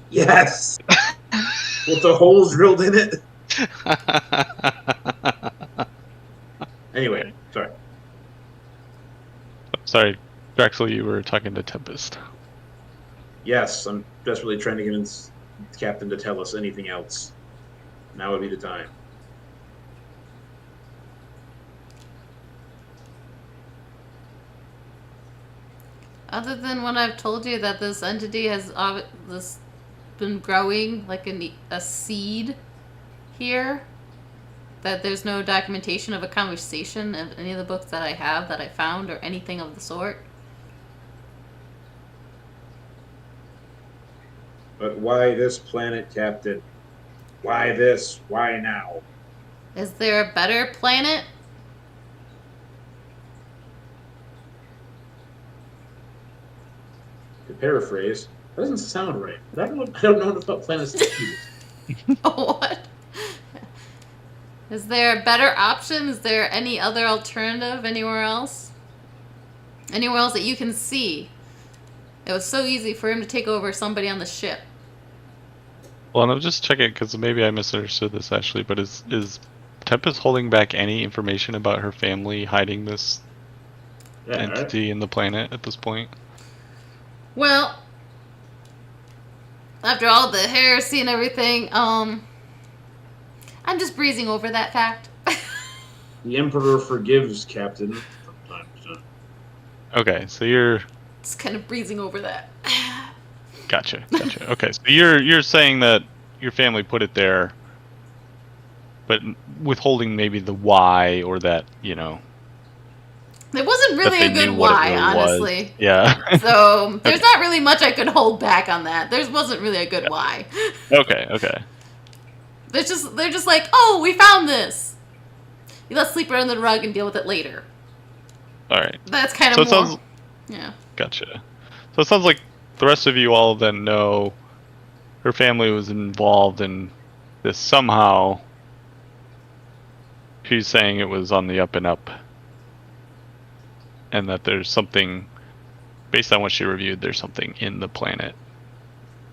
Yes! With the holes drilled in it. Anyway, sorry. Sorry, Draxel, you were talking to Tempest. Yes, I'm desperately trying to convince the Captain to tell us anything else. Now would be the time. Other than what I've told you, that this entity has been growing like a seed here, that there's no documentation of a conversation of any of the books that I have that I found or anything of the sort. But why this planet, Captain? Why this? Why now? Is there a better planet? To paraphrase, that doesn't sound right. But I don't know about planets to use. What? Is there a better option? Is there any other alternative anywhere else? Anywhere else that you can see? It was so easy for him to take over somebody on the ship. Well, and I'm just checking because maybe I misunderstood this actually, but is Tempest holding back any information about her family hiding this Yeah, right? entity in the planet at this point? Well, after all the heresy and everything, I'm just breezing over that fact. The Emperor forgives, Captain, from time to time. Okay, so you're Just kind of breezing over that. gotcha. Okay, so you're saying that your family put it there, but withholding maybe the why or that There wasn't really that a they good knew what it why, really was. honestly. Yeah. So there's not really much I could hold back on that. There wasn't really a good why. Okay. They're just like, oh, we found this. Let's sleep it under the rug and deal with it later. All right. That's kind So of it more. sounds Yeah. gotcha. So it sounds like the rest of you all then know her family was involved in this somehow. She's saying it was on the up and up. And that there's something, based on what she reviewed, there's something in the planet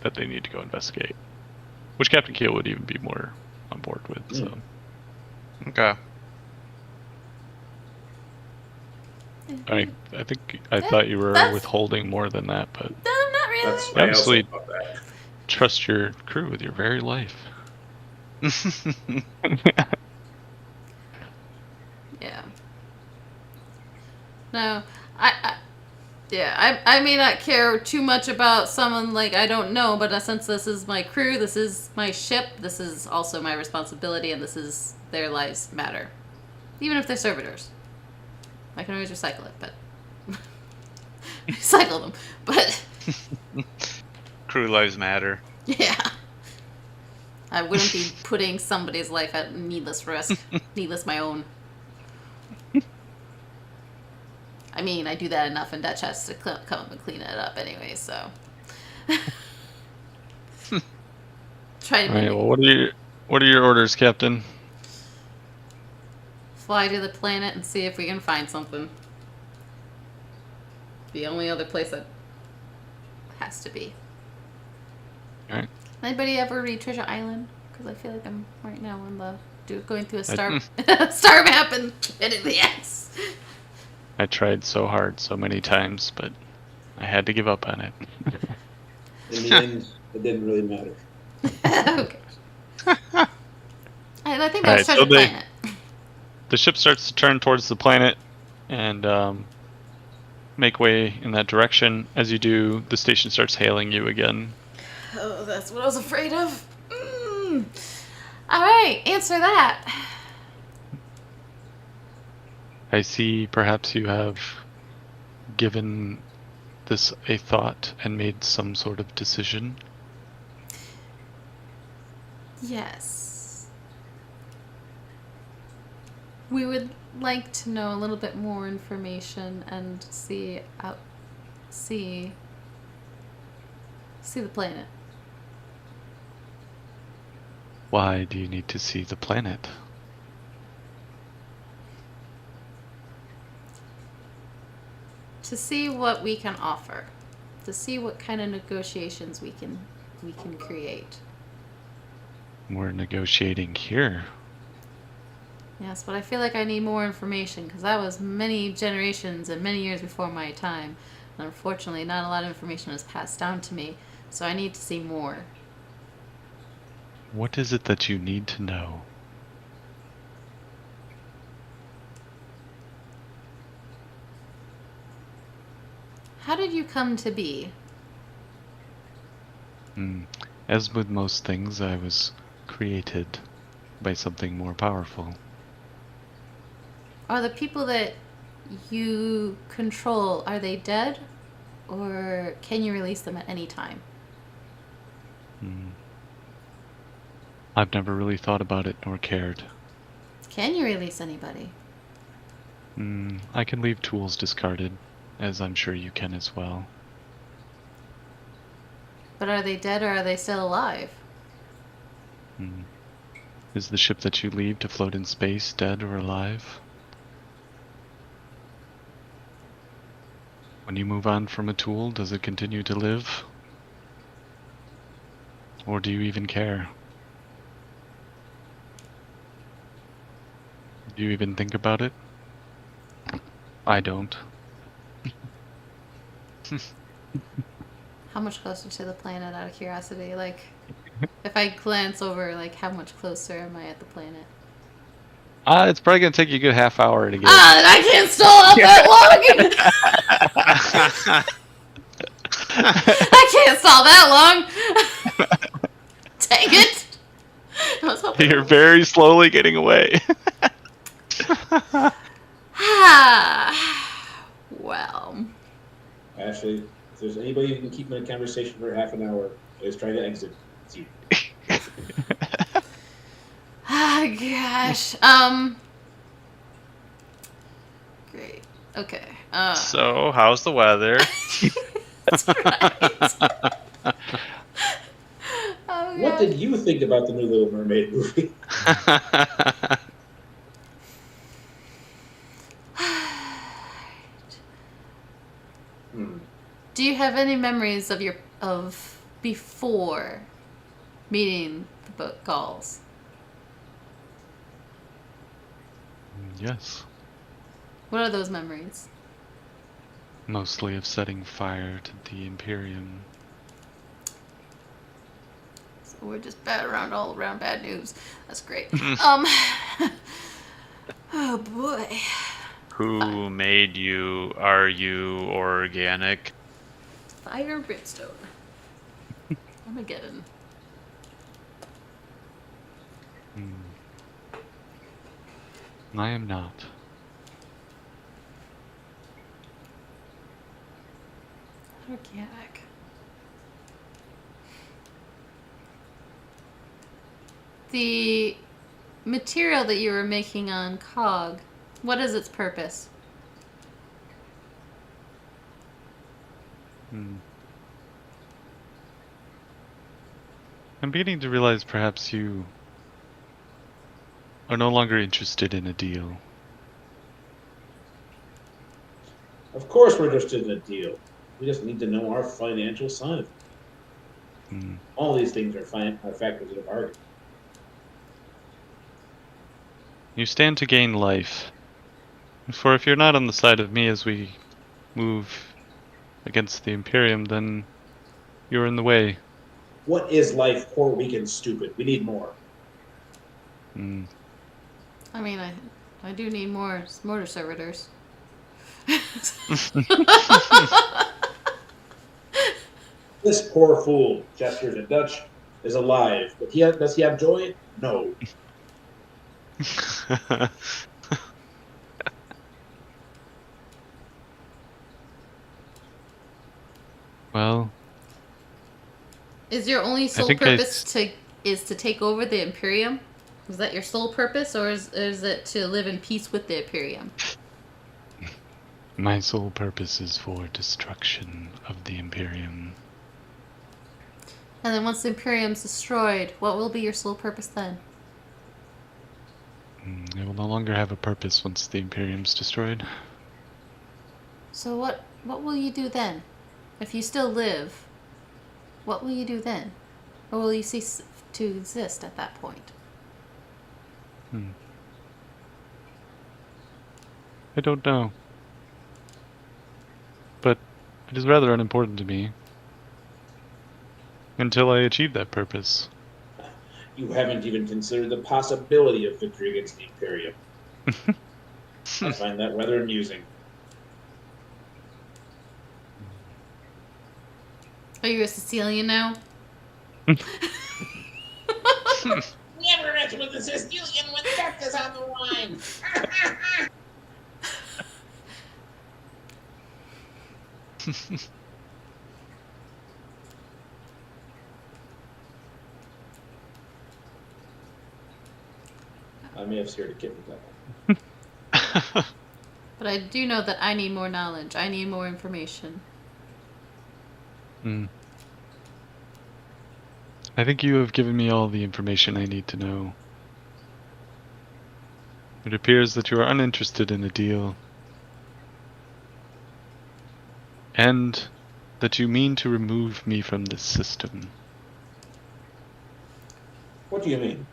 that they need to go investigate. Which Captain Keel would even be more on board with. So Okay. I think I thought you were that's- withholding more than that, but No, not really. That's why I also Absolutely. thought that. trust your crew with your very life. Yeah. No, I may not care too much about someone like I don't know, but since this is my crew, this is my ship, this is also my responsibility, and this is their lives matter. Even if they're servitors. I can always recycle it, but... recycle them. But, Crew lives matter. yeah. I wouldn't be putting somebody's life at needless risk, needless my own. I mean, I do that enough in Dutch has to come up and clean it up anyway, so. Try to All right. Well, what are your orders, Captain? fly to the planet and see if we can find something. The only other place that has to be. All right. Anybody ever read Treasure Island? Because I feel like I'm right now on going through a star star map and hitting the X. I tried so hard so many times, but I had to give up on it. In the end, it didn't really matter. Okay. And I think that was Alright, Treasure so they- Planet. The ship starts to turn towards the planet and make way in that direction. As you do, the station starts hailing you again. Oh, that's what I was afraid of. All right, answer that. I see perhaps you have given this a thought and made some sort of decision. Yes. We would like to know a little bit more information and see the planet. Why do you need to see the planet? To see what we can offer. To see what kind of negotiations we can create. We're negotiating here. Yes, but I feel like I need more information because that was many generations and many years before my time. And unfortunately, not a lot of information was passed down to me, so I need to see more. What is it that you need to know? How did you come to be? As with most things, I was created by something more powerful. Are the people that you control, are they dead? Or can you release them at any time? I've never really thought about it nor cared. Can you release anybody? I can leave tools discarded, as I'm sure you can as well. But are they dead or are they still alive? Is the ship that you leave to float in space dead or alive? When you move on from a tool, does it continue to live? Or do you even care? Do you even think about it? I don't. How much closer to the planet, out of curiosity? Like, if I glance over, like, how much closer am I at the planet? It's probably gonna take you a good half hour to get. I can't stall out that long! I can't stall that long! Dang it! I was hoping. You're very slowly getting away. Well. Ashley, if there's anybody who can keep me in a conversation for half an hour, just try to exit. It's you. Gosh. Great. Okay. So, how's the weather? That's right. Oh, What God. did you think about the new Little Mermaid movie? Do you have any memories of before meeting the Gauls? Yes. What are those memories? Mostly of setting fire to the Imperium. So we're just all around bad news. That's great. Oh boy. Who made you? Are you organic? Fire and brimstone. Armageddon. I am not. Organic. the material that you were making on Cog, what is its purpose? I'm beginning to realize perhaps you are no longer interested in a deal. Of course we're interested in a deal. We just need to know our financial side of it. All these things are factors in a bargain. You stand to gain life. For if you're not on the side of me as we move against the Imperium, then you're in the way. What is life? Poor, weak, and stupid. We need more. I mean, I do need more mortar servitors. This poor fool, gestures in Dutch, is alive. But does he have joy? No. Well, Is your only sole think purpose to take over the Imperium? Is that your sole purpose, or is it to live in peace with the Imperium? my sole purpose is for destruction of the Imperium. And then once the Imperium's destroyed, what will be your sole purpose then? I will no longer have a purpose once the Imperium's destroyed. So what will you do then? If you still live, what will you do then? Or will you cease to exist at that point? I don't know. But it is rather unimportant to me. Until I achieve that purpose. You haven't even considered the possibility of victory against the Imperium. I find that rather amusing. Are you a Sicilian now? Never mess with the Sicilian when death is on the line. I may have scared a kid with that one. But I do know that I need more knowledge. I need more information. I think you have given me all the information I need to know. It appears that you are uninterested in a deal. And that you mean to remove me from this system. What do you mean?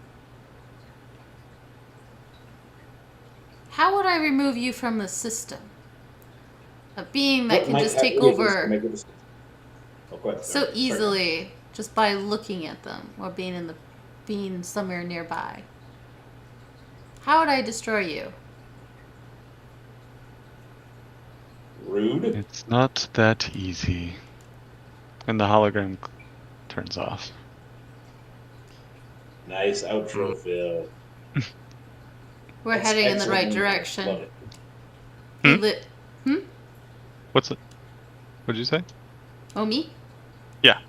How would I remove you from the system? A being that What can might just have take reasons to over make a decision? Oh, go ahead, so sorry. easily just by looking at them or being somewhere nearby. How would I destroy you? Rude. It's not that easy. And the hologram turns off. Nice outro, Phil. We're That's heading in the right excellent. direction. Love it. He Hmm? lit. What's it? What'd you say? Oh, me? Yeah.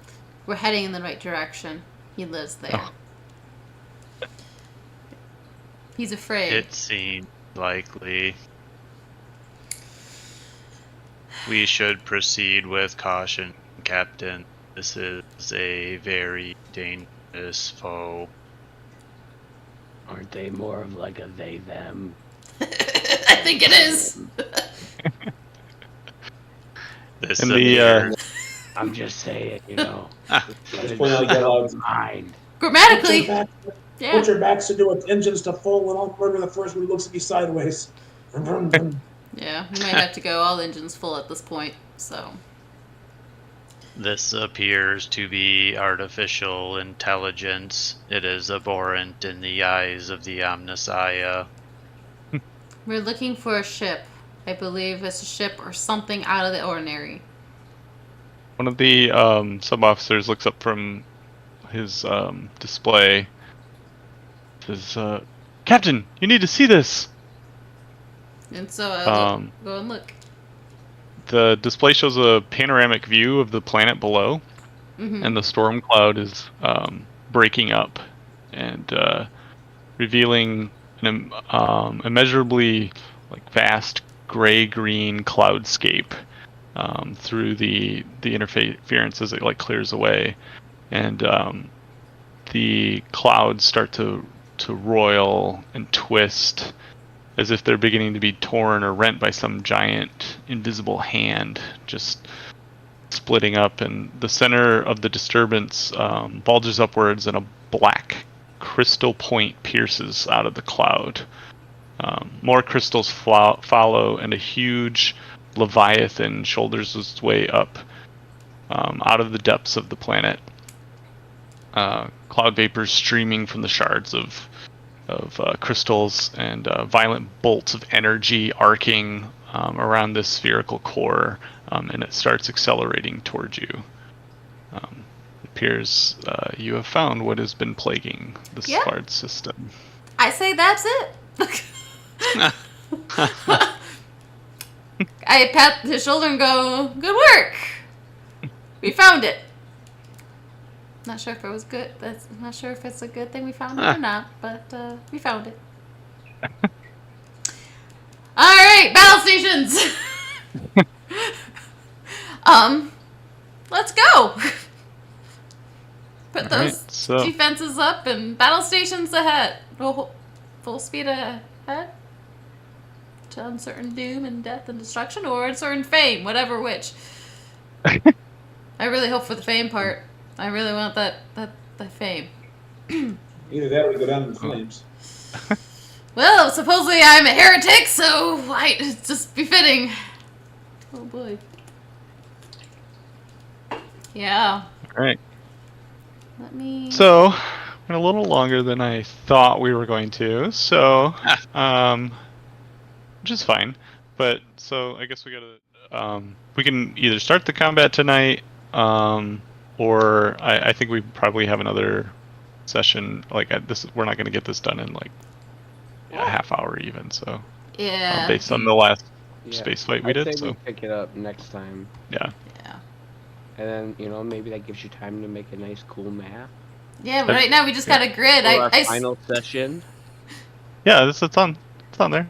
We're heading in the right direction. He lives there. Oh. He's afraid. It seems likely. We should proceed with caution, Captain. This is a very dangerous foe. Aren't they more of like a they them? I think it is. This And the, I'm just saying, you know. Just point out yellow. Mind. Grammatically, Put yeah. your backs into it, engines to full, and I'll murder the first one who looks at me sideways. Vroom, vroom, vroom. Yeah, we might have to go all engines full at this point. So This appears to be artificial intelligence. It is abhorrent in the eyes of the Omnissiah. we're looking for a ship. I believe it's a ship or something out of the ordinary. One of the sub-officers looks up from his display. Says, Captain, you need to see this! And so I'll Um, go and look. The display shows a panoramic view of the planet below, Hmm. and the storm cloud is breaking up and revealing an immeasurably like vast gray-green cloudscape through the interference as it like clears away, and the clouds start to roil and twist as if they're beginning to be torn or rent by some giant invisible hand, just splitting up, and the center of the disturbance bulges upwards and a black crystal point pierces out of the cloud. More crystals follow, and a huge leviathan shoulders its way up out of the depths of the planet. Cloud vapors streaming from the shards of crystals, and violent bolts of energy arcing around this spherical core, and it starts accelerating towards you. It appears you have found what has been plaguing the Yeah. Sphard system. I say that's it. I pat his shoulder and go, "Good work. We found it." Not sure if it was good. I'm not sure if it's a good thing we found it or not, but we found it. All right, battle stations. Let's go. Put All those right, so defenses up and battle stations ahead. Full speed ahead. To uncertain doom and death and destruction, or uncertain fame, whatever which. I really hope for the fame part. I really want that fame. Either that or we go down in flames. Well, supposedly I'm a heretic, so it's just befitting. Oh boy. Yeah. all right. Let me. So went a little longer than I thought we were going to. So, which is fine. But so I guess we gotta. We can either start the combat tonight, or I think we probably have another session. Like we're not going to get this done in like a half hour even. So Yeah. based on the last Yeah. space fight we I'd did. say we So pick it up next time, yeah. Yeah. and then maybe that gives you time to make a nice, cool map Yeah, but right now we just got a grid. for our I final session. Yeah, it's on there.